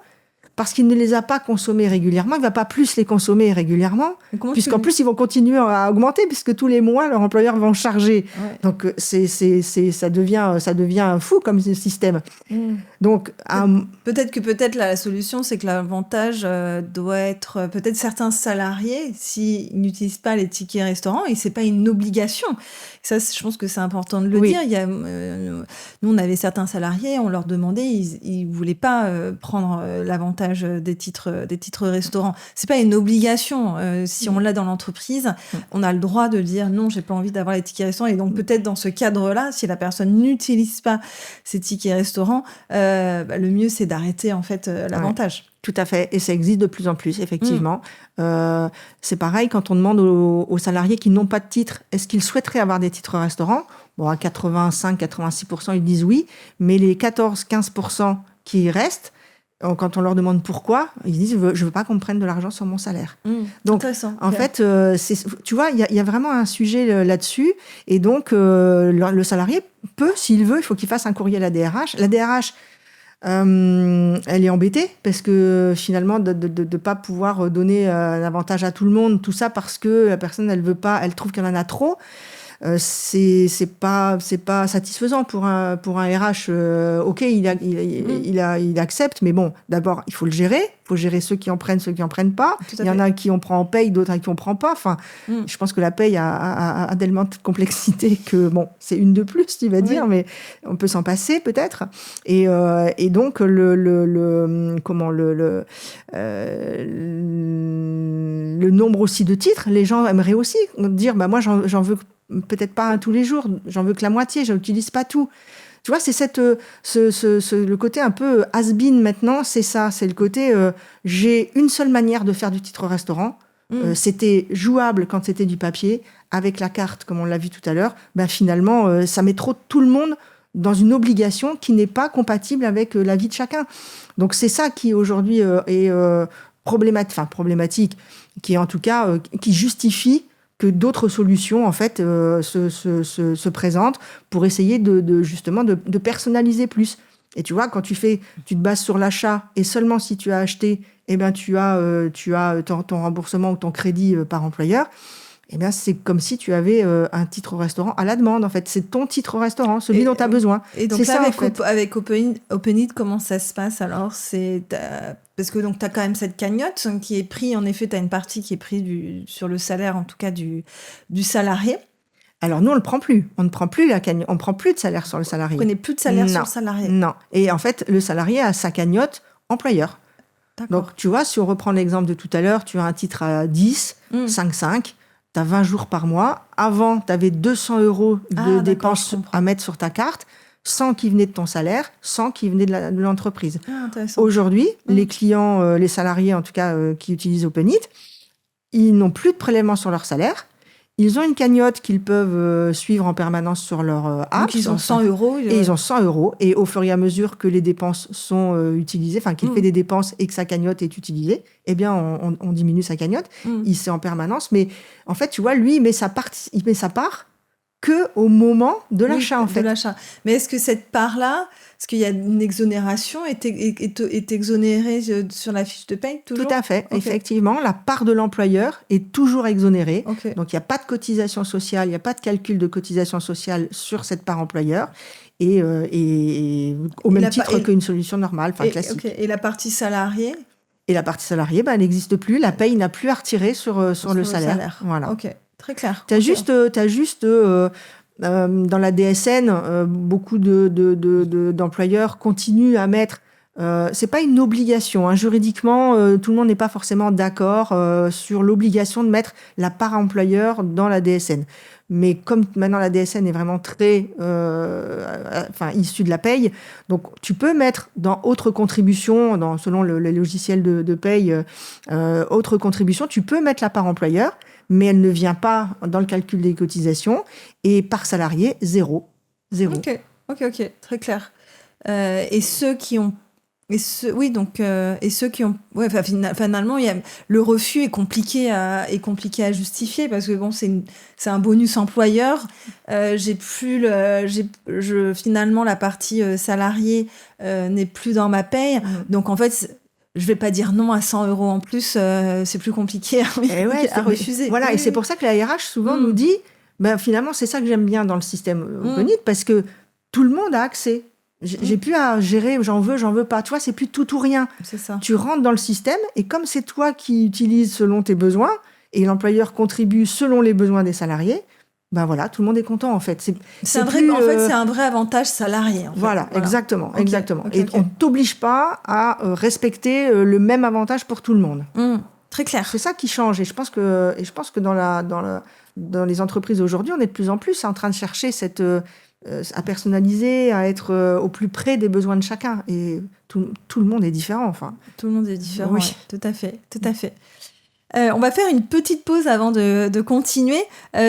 [SPEAKER 1] parce qu'il ne les a pas consommés régulièrement, il ne va pas plus les consommer régulièrement, puisqu'en plus, ils vont continuer à augmenter, puisque tous les mois, leur employeur va en charger. Ouais. Donc, ça devient fou comme système. Donc,
[SPEAKER 2] peut-être la solution, c'est que l'avantage doit être peut-être certains salariés, s'ils n'utilisent pas les tickets restaurants, et ce n'est pas une obligation. Ça, je pense que c'est important de le dire. Nous, on avait certains salariés, on leur demandait, ils ne voulaient pas prendre l'avantage des titres restaurants. C'est pas une obligation. Si on l'a dans l'entreprise, on a le droit de dire non, j'ai pas envie d'avoir les tickets restaurants. Et donc peut-être dans ce cadre-là, si la personne n'utilise pas ces tickets restaurants, le mieux c'est d'arrêter en fait l'avantage.
[SPEAKER 1] Ouais. Tout à fait, et ça existe de plus en plus, effectivement. C'est pareil, quand on demande aux salariés qui n'ont pas de titre, est-ce qu'ils souhaiteraient avoir des titres restaurants ? Bon, à 85-86%, ils disent oui, mais les 14-15% qui restent, quand on leur demande pourquoi, ils disent « je veux pas qu'on me prenne de l'argent sur mon salaire ». Donc, en fait, tu vois, il y a vraiment un sujet là-dessus. Et donc, le salarié peut, s'il veut, il faut qu'il fasse un courrier à la DRH. La DRH, elle est embêtée parce que finalement, de pas pouvoir donner un avantage à tout le monde, tout ça parce que la personne, elle veut pas, elle trouve qu'il y en a trop. c'est pas satisfaisant pour un RH. Ok, il accepte, mais bon, d'abord il faut le gérer. Il faut gérer ceux qui en prennent, ceux qui en prennent pas. Il y en a qui on prend en paye, d'autres qui on prend pas. Enfin, je pense que la paye a tellement de complexité que bon, c'est une de plus, tu vas dire, mais on peut s'en passer peut-être. Et donc le nombre aussi de titres, les gens aimeraient aussi dire, bah moi j'en veux peut-être pas un tous les jours, j'en veux que la moitié, je n'utilise pas tout. Tu vois, c'est le côté un peu has-been maintenant, c'est ça, c'est le côté j'ai une seule manière de faire du titre restaurant. C'était jouable quand c'était du papier, avec la carte, comme on l'a vu tout à l'heure. Ben finalement, ça met trop tout le monde dans une obligation qui n'est pas compatible avec la vie de chacun. Donc c'est ça qui aujourd'hui est problématique, qui est en tout cas qui justifie que d'autres solutions en fait se présentent pour essayer justement de personnaliser plus. Et tu vois, quand tu te bases sur l'achat et seulement si tu as acheté, eh ben tu as ton remboursement ou ton crédit par employeur. Eh bien, c'est comme si tu avais un titre restaurant à la demande, en fait. C'est ton titre restaurant, celui dont tu as besoin.
[SPEAKER 2] Et donc là, avec Openit, comment ça se passe alors? Parce que tu as quand même cette cagnotte qui est prise, en effet, tu as une partie qui est prise sur le salaire, en tout cas du salarié.
[SPEAKER 1] Alors nous, on ne prend plus. On ne prend plus la cagnotte. On ne prend plus de salaire sur le salarié.
[SPEAKER 2] Vous ne prenez plus de salaire sur le salarié?
[SPEAKER 1] Non. Et en fait, le salarié a sa cagnotte employeur.
[SPEAKER 2] D'accord.
[SPEAKER 1] Donc, tu vois, si on reprend l'exemple de tout à l'heure, tu as un titre à 10, 5, tu as 20 jours par mois. Avant, tu avais 200 € de dépenses à mettre sur ta carte, 100 qui venaient de ton salaire, 100 qui venaient de l'entreprise. Aujourd'hui, les clients, les salariés en tout cas, qui utilisent Openit, ils n'ont plus de prélèvement sur leur salaire. Ils ont une cagnotte qu'ils peuvent suivre en permanence sur leur app.
[SPEAKER 2] Donc, ils ont 100 €.
[SPEAKER 1] Et ils ont 100 €. Et au fur et à mesure que les dépenses sont utilisées, enfin, qu'il fait des dépenses et que sa cagnotte est utilisée, eh bien, on diminue sa cagnotte. Il sait en permanence. Mais en fait, tu vois, lui, il met sa part qu'au moment de l'achat, en fait.
[SPEAKER 2] De l'achat. Mais est-ce que cette part-là, est-ce qu'il y a une exonération, est exonérée sur la fiche de paye toujours?
[SPEAKER 1] Tout à fait. Okay. Effectivement, la part de l'employeur est toujours exonérée.
[SPEAKER 2] Okay.
[SPEAKER 1] Donc, il n'y a pas de cotisation sociale, il n'y a pas de calcul de cotisation sociale sur cette part employeur. Et au même titre qu'une solution normale, classique.
[SPEAKER 2] Okay. Et la partie salariée?
[SPEAKER 1] Et la partie salariée, elle n'existe plus. La paye n'a plus à retirer sur le salaire. Voilà.
[SPEAKER 2] Ok, très clair.
[SPEAKER 1] Tu as juste dans la DSN, beaucoup d'employeurs continuent à mettre. C'est pas une obligation. Hein. Juridiquement, tout le monde n'est pas forcément d'accord sur l'obligation de mettre la part employeur dans la DSN. Mais comme maintenant la DSN est vraiment très issue de la paye, donc tu peux mettre dans autres contributions, selon le logiciel de paye, autres contributions, tu peux mettre la part employeur, mais elle ne vient pas dans le calcul des cotisations, et par salarié, zéro.
[SPEAKER 2] Ok, très clair. Et ceux qui ont finalement, le refus est compliqué à justifier parce que bon, c'est un bonus employeur. Finalement, la partie salariée n'est plus dans ma paye. Donc en fait, je vais pas dire non à 100 € en plus. C'est plus compliqué à refuser.
[SPEAKER 1] Voilà, et c'est pour ça que la RH souvent nous dit, finalement, c'est ça que j'aime bien dans le système Openit, parce que tout le monde a accès. J'ai plus à gérer, j'en veux pas. Tu vois, c'est plus tout ou rien.
[SPEAKER 2] C'est ça.
[SPEAKER 1] Tu rentres dans le système et comme c'est toi qui utilises selon tes besoins et l'employeur contribue selon les besoins des salariés, tout le monde est content en fait.
[SPEAKER 2] C'est un vrai avantage salarié. En fait.
[SPEAKER 1] Voilà, exactement.
[SPEAKER 2] Okay.
[SPEAKER 1] On t'oblige pas à respecter le même avantage pour tout le monde.
[SPEAKER 2] Très clair.
[SPEAKER 1] C'est ça qui change et je pense que dans les entreprises aujourd'hui, on est de plus en plus en train de chercher à personnaliser, à être au plus près des besoins de chacun. Et tout le monde est différent, enfin.
[SPEAKER 2] Tout le monde est différent,
[SPEAKER 1] oui.
[SPEAKER 2] Ouais, tout à fait. On va faire une petite pause avant de continuer.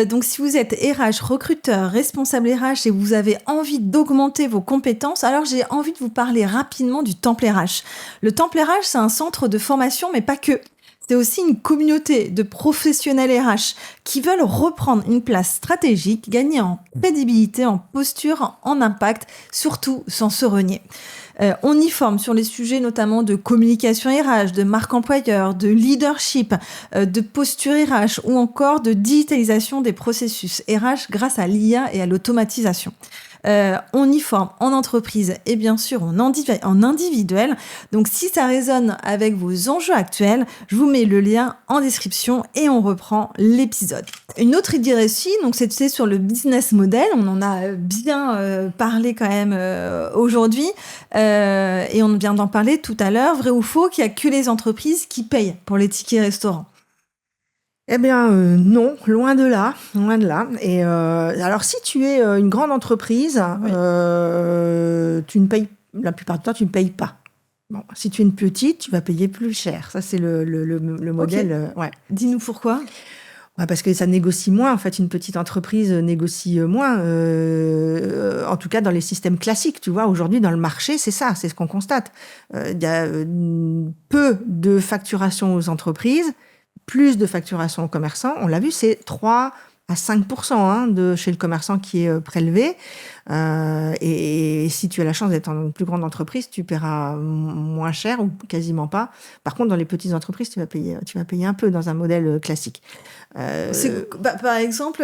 [SPEAKER 2] Donc, si vous êtes RH, recruteur, responsable RH et vous avez envie d'augmenter vos compétences, alors j'ai envie de vous parler rapidement du Temple RH. Le Temple RH, c'est un centre de formation, mais pas que. C'est aussi une communauté de professionnels RH qui veulent reprendre une place stratégique, gagner en crédibilité, en posture, en impact, surtout sans se renier. On y forme sur les sujets notamment de communication RH, de marque employeur, de leadership, de posture RH ou encore de digitalisation des processus RH grâce à l'IA et à l'automatisation. On y forme en entreprise et bien sûr en individuel. Donc si ça résonne avec vos enjeux actuels, je vous mets le lien en description et on reprend l'épisode. Une autre idée reçue, donc c'est sur le business model. On en a bien parlé quand même aujourd'hui et on vient d'en parler tout à l'heure. Vrai ou faux qu'il n'y a que les entreprises qui payent pour les tickets restaurants?
[SPEAKER 1] Eh bien, non, loin de là, loin de là. Et alors, si tu es une grande entreprise,
[SPEAKER 2] Oui.
[SPEAKER 1] tu ne payes, la plupart du temps, tu ne payes pas. Bon, si tu es une petite, tu vas payer plus cher. Ça, c'est le modèle. Ouais.
[SPEAKER 2] Dis-nous pourquoi.
[SPEAKER 1] Ouais, parce que ça négocie moins. En fait, une petite entreprise négocie moins. En tout cas, dans les systèmes classiques, tu vois. Aujourd'hui, dans le marché, c'est ça, c'est ce qu'on constate. Il y a peu de facturation aux entreprises, plus de facturation aux commerçants. On l'a vu, c'est 3 à 5% de chez le commerçant qui est prélevé. Et si tu as la chance d'être en une plus grande entreprise, tu paieras moins cher ou quasiment pas. Par contre, dans les petites entreprises, tu vas payer un peu dans un modèle classique.
[SPEAKER 2] Par exemple,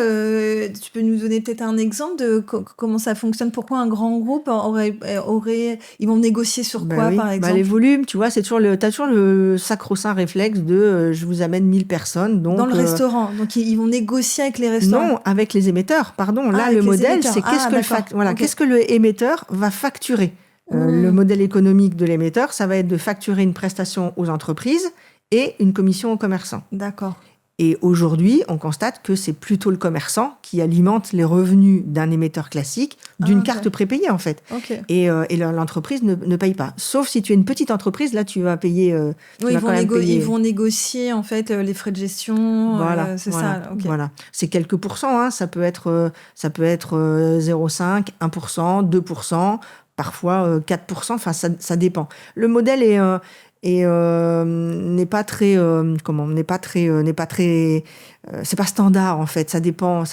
[SPEAKER 2] tu peux nous donner peut-être un exemple de comment ça fonctionne? Pourquoi un grand groupe ils vont négocier sur quoi,
[SPEAKER 1] oui.
[SPEAKER 2] par exemple?
[SPEAKER 1] Les volumes, tu vois, t'as toujours le sacro-saint réflexe de je vous amène 1000 personnes. Donc,
[SPEAKER 2] dans le restaurant. Donc, ils vont négocier avec les restaurants?
[SPEAKER 1] Non, avec les émetteurs, pardon. Là, le modèle, c'est qu'est-ce que le émetteur va facturer. Le modèle économique de l'émetteur, ça va être de facturer une prestation aux entreprises et une commission aux commerçants.
[SPEAKER 2] D'accord.
[SPEAKER 1] Et aujourd'hui, on constate que c'est plutôt le commerçant qui alimente les revenus d'un émetteur classique, d'une carte prépayée en fait.
[SPEAKER 2] Okay.
[SPEAKER 1] Et l'entreprise ne paye pas. Sauf si tu es une petite entreprise, là tu vas payer.
[SPEAKER 2] Ils vont négocier en fait les frais de gestion.
[SPEAKER 1] Voilà,
[SPEAKER 2] c'est
[SPEAKER 1] voilà,
[SPEAKER 2] ça. Okay.
[SPEAKER 1] Voilà. C'est quelques pourcents. Hein. Ça peut être 0,5, 1%, 2%, parfois 4%. Enfin, ça dépend. Le modèle n'est pas très c'est pas standard en fait, ça dépend,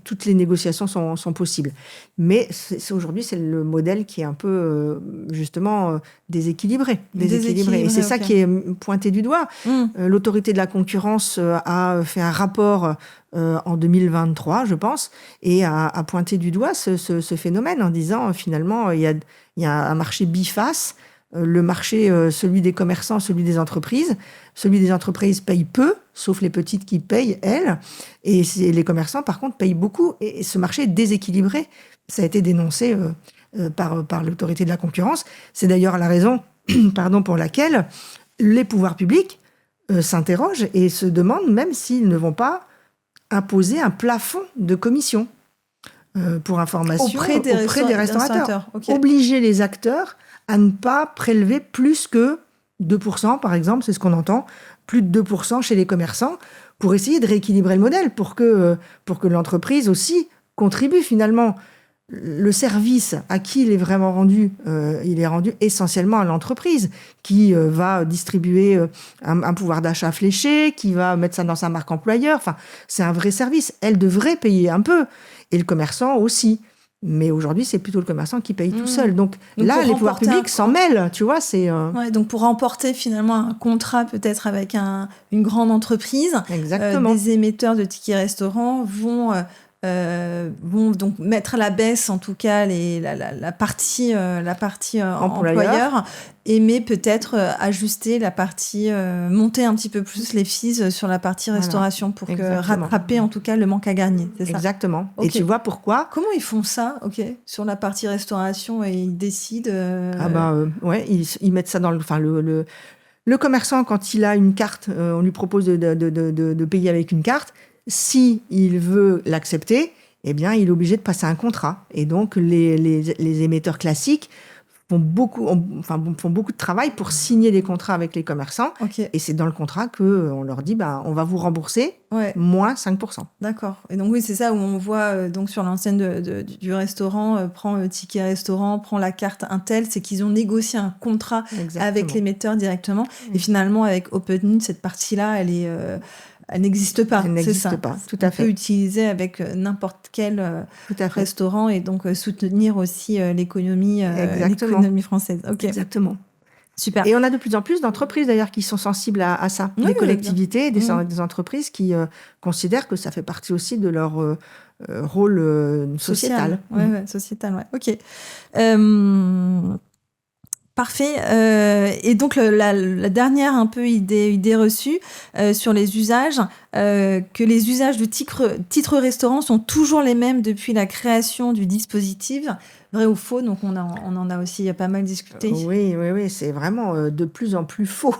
[SPEAKER 1] toutes les négociations sont possibles, mais aujourd'hui c'est le modèle qui est un peu justement déséquilibré et c'est ça qui est pointé du doigt. L'autorité de la concurrence a fait un rapport en 2023 je pense et a pointé du doigt ce phénomène en disant finalement il y a un marché biface. Le marché, celui des commerçants, celui des entreprises. Celui des entreprises paye peu, sauf les petites qui payent, elles. Et les commerçants, par contre, payent beaucoup. Et ce marché est déséquilibré. Ça a été dénoncé par l'autorité de la concurrence. C'est d'ailleurs la raison pour laquelle les pouvoirs publics s'interrogent et se demandent même s'ils ne vont pas imposer un plafond de commission pour information auprès des restaurateurs. Okay. Obliger les acteurs à ne pas prélever plus que 2%, par exemple, c'est ce qu'on entend, plus de 2% chez les commerçants, pour essayer de rééquilibrer le modèle, pour que l'entreprise aussi contribue finalement. Le service à qui il est vraiment rendu, il est rendu essentiellement à l'entreprise, qui va distribuer un pouvoir d'achat fléché, qui va mettre ça dans sa marque employeur. Enfin, c'est un vrai service. Elle devrait payer un peu, et le commerçant aussi. Mais aujourd'hui, c'est plutôt le commerçant qui paye tout seul. Donc là, les pouvoirs publics s'en mêlent, tu vois.
[SPEAKER 2] Donc pour remporter finalement un contrat peut-être avec une grande entreprise, des émetteurs de tickets restaurants vont donc mettre à la baisse en tout cas la partie employeur mais peut-être ajuster la partie, monter un petit peu plus les fees sur la partie restauration pour rattraper en tout cas le manque à gagner. C'est ça.
[SPEAKER 1] Exactement. Okay. Et tu vois pourquoi?
[SPEAKER 2] Comment ils font ça? Sur la partie restauration et ils décident.
[SPEAKER 1] Ils mettent ça dans le commerçant quand il a une carte, on lui propose de payer avec une carte. Si il veut l'accepter, eh bien, il est obligé de passer un contrat. Et donc, les émetteurs classiques font beaucoup de travail pour signer des contrats avec les commerçants. Okay. Et c'est dans le contrat qu'on leur dit, on va vous rembourser moins 5%.
[SPEAKER 2] D'accord. Et donc, oui, c'est ça où on voit donc sur l'enseigne du restaurant, prend le ticket restaurant, prend la carte Intel, c'est qu'ils ont négocié un contrat avec l'émetteur directement. Et finalement, avec OpenNet, cette partie-là, elle est... elle n'existe pas.
[SPEAKER 1] Elle n'existe pas, tout à fait.
[SPEAKER 2] On peut utiliser avec n'importe quel restaurant et donc soutenir aussi l'économie française. Okay.
[SPEAKER 1] Exactement.
[SPEAKER 2] Super.
[SPEAKER 1] Et on a de plus en plus d'entreprises d'ailleurs qui sont sensibles à ça. Des collectivités, des entreprises qui considèrent que ça fait partie aussi de leur rôle sociétal.
[SPEAKER 2] Sociétal, ouais. Ok. Parfait. Et donc la dernière un peu idée reçue sur les usages, que les usages du titre restaurant sont toujours les mêmes depuis la création du dispositif. Vrai ou faux? Donc on en a aussi pas mal discuté.
[SPEAKER 1] Oui, c'est vraiment de plus en plus faux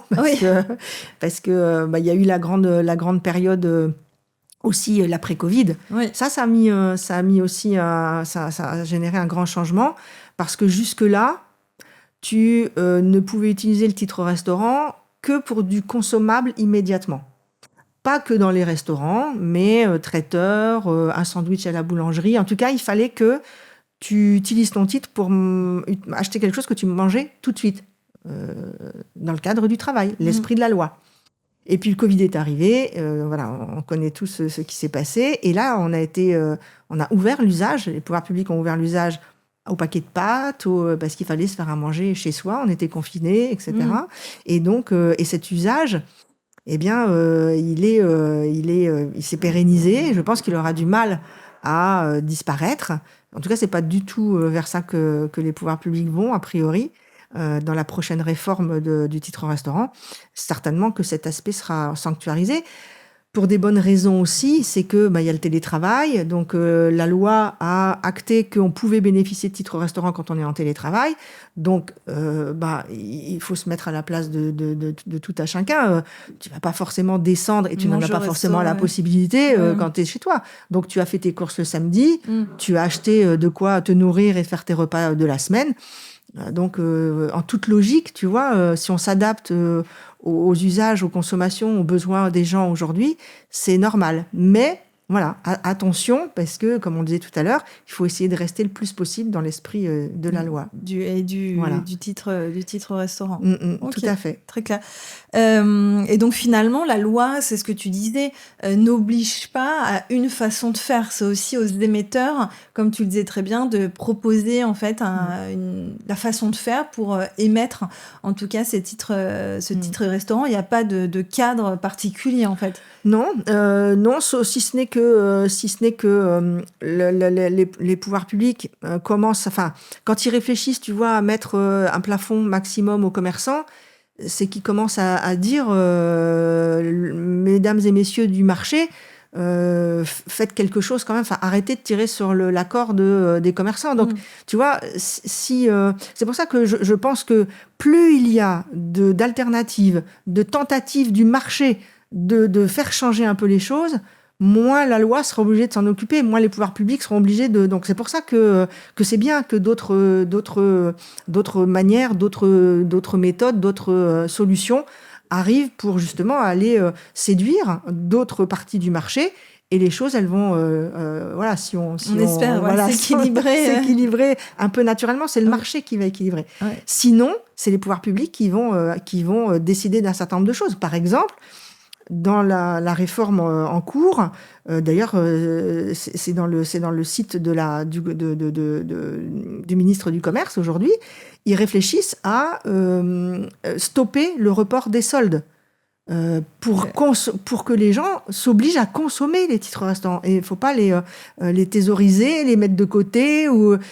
[SPEAKER 1] parce que y a eu la grande période aussi l'après-Covid.
[SPEAKER 2] Oui.
[SPEAKER 1] Ça a mis aussi ça a généré un grand changement parce que jusque-là tu ne pouvais utiliser le titre restaurant que pour du consommable immédiatement. Pas que dans les restaurants, mais traiteur, un sandwich à la boulangerie. En tout cas, il fallait que tu utilises ton titre pour acheter quelque chose que tu mangeais tout de suite, dans le cadre du travail, l'esprit de la loi. Et puis le Covid est arrivé, on connaît tous ce qui s'est passé. Et là, on a ouvert l'usage, les pouvoirs publics ont ouvert l'usage au paquet de pâtes, parce qu'il fallait se faire à manger chez soi, on était confinés, etc. Et donc, cet usage, il s'est pérennisé. Je pense qu'il aura du mal à disparaître. En tout cas, c'est pas du tout vers ça que les pouvoirs publics vont, a priori, dans la prochaine réforme du titre restaurant. Certainement que cet aspect sera sanctuarisé. Pour des bonnes raisons aussi, c'est que y a le télétravail, donc la loi a acté qu'on pouvait bénéficier de titre restaurant quand on est en télétravail, donc il faut se mettre à la place de tout à chacun. Tu vas pas forcément descendre et tu n'en as pas forcément la possibilité quand tu es chez toi. Donc tu as fait tes courses le samedi, tu as acheté de quoi te nourrir et faire tes repas de la semaine. Donc en toute logique, tu vois, si on s'adapte aux usages, aux consommations, aux besoins des gens aujourd'hui, c'est normal. Mais voilà, attention, parce que, comme on le disait tout à l'heure, il faut essayer de rester le plus possible dans l'esprit de la loi.
[SPEAKER 2] Du titre restaurant.
[SPEAKER 1] Okay. Tout à fait.
[SPEAKER 2] Très clair. Et donc finalement, la loi, c'est ce que tu disais, n'oblige pas à une façon de faire. C'est aussi aux émetteurs, comme tu le disais très bien, de proposer en fait la façon de faire pour émettre, en tout cas, ce titre restaurant. Il n'y a pas de cadre particulier en fait.
[SPEAKER 1] Non, si ce n'est que les pouvoirs publics commencent, quand ils réfléchissent, tu vois, à mettre un plafond maximum aux commerçants, c'est qu'ils commencent à dire, mesdames et messieurs du marché, faites quelque chose quand même, arrêtez de tirer sur la corde des commerçants. Donc, tu vois, c'est pour ça que je pense que plus il y a d'alternatives, de tentatives du marché de faire changer un peu les choses, moins la loi sera obligée de s'en occuper, moins les pouvoirs publics seront obligés de... Donc c'est pour ça que c'est bien que d'autres manières, d'autres méthodes, d'autres solutions arrivent pour justement aller séduire d'autres parties du marché. Et les choses, elles vont, si on
[SPEAKER 2] espère
[SPEAKER 1] s'équilibrer un peu naturellement, c'est le marché qui va équilibrer.
[SPEAKER 2] Ouais.
[SPEAKER 1] Sinon, c'est les pouvoirs publics qui vont décider d'un certain nombre de choses. Par exemple, dans la réforme en cours, d'ailleurs, c'est dans le site du ministre du Commerce aujourd'hui, ils réfléchissent à stopper le report des soldes. Pour que les gens s'obligent à consommer les titres restaurants. Et il ne faut pas les thésauriser, les mettre de côté.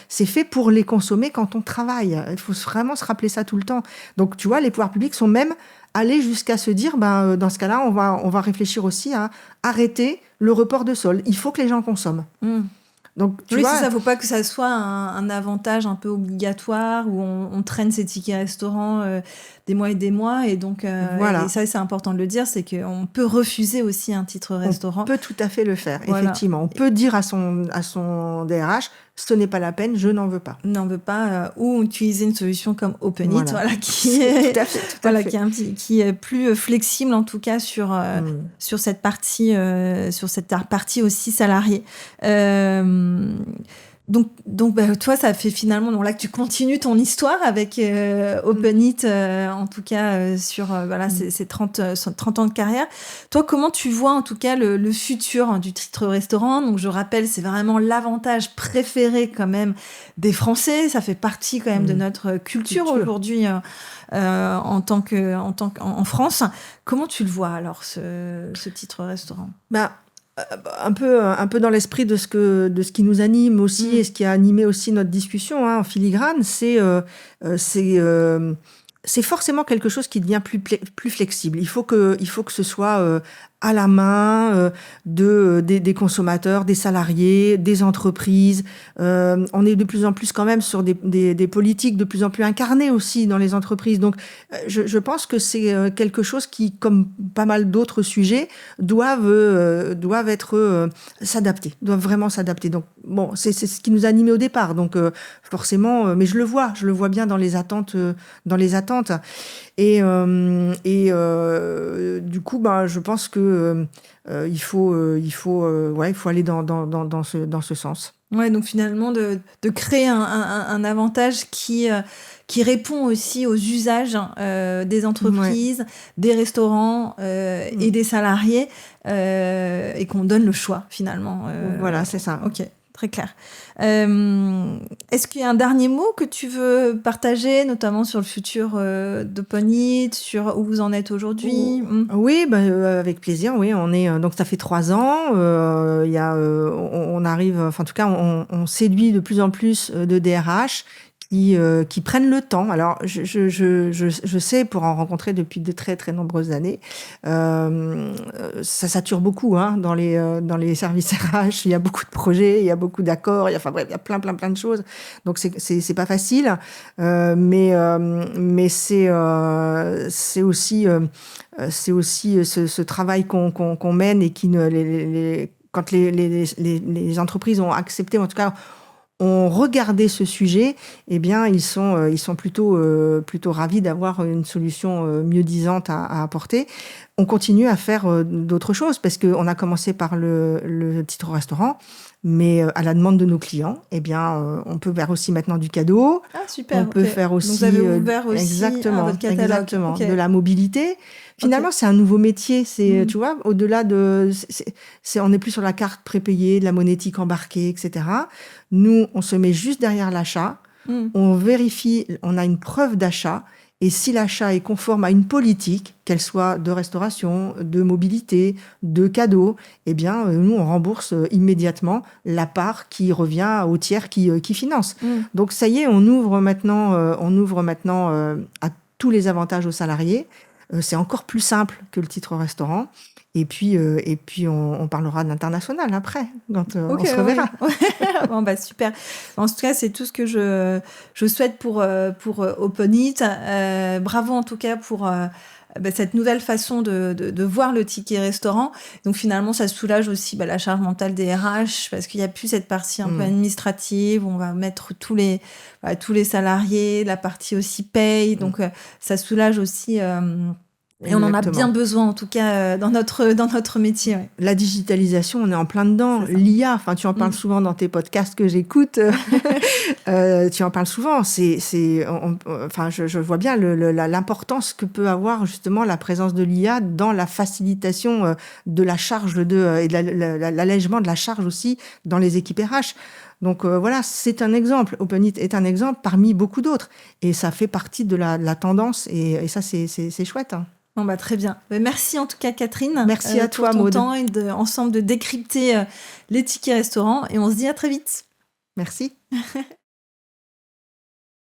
[SPEAKER 1] C'est fait pour les consommer quand on travaille. Il faut vraiment se rappeler ça tout le temps. Donc, tu vois, les pouvoirs publics sont même allés jusqu'à se dire, dans ce cas-là, on va réfléchir aussi à arrêter le report de soldes. Il faut que les gens consomment. Donc, tu vois,
[SPEAKER 2] c'est ça, faut pas que ça soit un avantage un peu obligatoire où on traîne ses tickets restaurants des mois et des mois. Et donc, et ça, c'est important de le dire, c'est qu'on peut refuser aussi un titre restaurant.
[SPEAKER 1] On peut tout à fait le faire, effectivement. On peut dire à son DRH, ce n'est pas la peine, je n'en veux pas.
[SPEAKER 2] N'en veux pas, ou utiliser une solution comme OpenEat, qui est plus flexible en tout cas sur cette partie aussi salariée. Donc toi, ça fait finalement donc là que tu continues ton histoire avec Open Eat, en tout cas sur voilà, ces 30 ans de carrière. Toi, comment tu vois en tout cas le futur du titre restaurant? Donc je rappelle, c'est vraiment l'avantage préféré quand même des Français. Ça fait partie quand même de notre culture aujourd'hui en France. Comment tu le vois alors ce titre restaurant?
[SPEAKER 1] Un peu dans l'esprit de ce qui nous anime aussi et ce qui a animé aussi notre discussion en filigrane, c'est forcément quelque chose qui devient plus flexible. Il faut que ce soit à la main des consommateurs, des salariés, des entreprises. On est de plus en plus quand même sur des politiques de plus en plus incarnées aussi dans les entreprises. Donc, je pense que c'est quelque chose qui, comme pas mal d'autres sujets, doivent doivent vraiment s'adapter. Donc, bon, c'est ce qui nous a animés au départ. Donc, forcément, mais je le vois bien dans les attentes. Et du coup, je pense que il faut aller dans ce sens.
[SPEAKER 2] Ouais, donc finalement de créer un avantage qui répond aussi aux usages des entreprises, des restaurants et des salariés, et qu'on donne le choix finalement.
[SPEAKER 1] Voilà, c'est ça.
[SPEAKER 2] Ok. Très clair. Est-ce qu'il y a un dernier mot que tu veux partager, notamment sur le futur d'Open Eat, sur où vous en êtes aujourd'hui?
[SPEAKER 1] Oui, avec plaisir. Oui, on est donc ça fait 3 ans. On arrive, enfin en tout cas, on séduit de plus en plus de DRH qui prennent le temps. Alors, je sais, pour en rencontrer depuis de très, très nombreuses années, ça sature beaucoup dans les services RH. Il y a beaucoup de projets, il y a beaucoup d'accords, il y a plein de choses. Donc, c'est pas facile. Mais c'est aussi ce travail qu'on mène et quand les entreprises ont accepté, en tout cas, ont regardé ce sujet, eh bien, ils sont plutôt ravis d'avoir une solution mieux-disante à apporter. On continue à faire d'autres choses parce qu'on a commencé par le titre restaurant, mais à la demande de nos clients, eh bien, on peut faire aussi maintenant du cadeau.
[SPEAKER 2] Ah, super.
[SPEAKER 1] On peut faire aussi...
[SPEAKER 2] Donc, vous avez ouvert aussi
[SPEAKER 1] votre catalogue. Exactement. Okay. De la mobilité. Finalement,
[SPEAKER 2] Okay.
[SPEAKER 1] C'est un nouveau métier. Tu vois, au-delà on n'est plus sur la carte prépayée, de la monétique embarquée, etc. Nous, on se met juste derrière l'achat. On vérifie, on a une preuve d'achat. Et si l'achat est conforme à une politique, qu'elle soit de restauration, de mobilité, de cadeaux, eh bien, nous, on rembourse immédiatement la part qui revient au tiers qui finance. Donc, ça y est, on ouvre maintenant à tous les avantages aux salariés. C'est encore plus simple que le titre restaurant. Et puis on parlera d'international après, quand on se reverra.
[SPEAKER 2] Bon, super. En tout cas, c'est tout ce que je souhaite pour Open Eat. Bravo en tout cas pour cette nouvelle façon de voir le ticket restaurant. Donc finalement, ça soulage aussi la charge mentale des RH, parce qu'il n'y a plus cette partie un peu administrative où on va mettre tous les salariés, la partie aussi paye. Donc ça soulage aussi... Et on en a bien besoin, en tout cas, dans notre métier. Ouais.
[SPEAKER 1] La digitalisation, on est en plein dedans. L'IA, tu en parles souvent dans tes podcasts que j'écoute. Tu en parles souvent. Je vois bien l'importance que peut avoir justement la présence de l'IA dans la facilitation de la charge et de l'allègement de la charge aussi dans les équipes RH. Donc voilà, c'est un exemple. Open Eat est un exemple parmi beaucoup d'autres. Et ça fait partie de la tendance. Et ça, c'est chouette.
[SPEAKER 2] Bon, très bien. Merci en tout cas, Catherine.
[SPEAKER 1] Merci à toi, Maud.
[SPEAKER 2] Pour ton temps et ensemble de décrypter les tickets restaurants. Et on se dit à très vite.
[SPEAKER 1] Merci.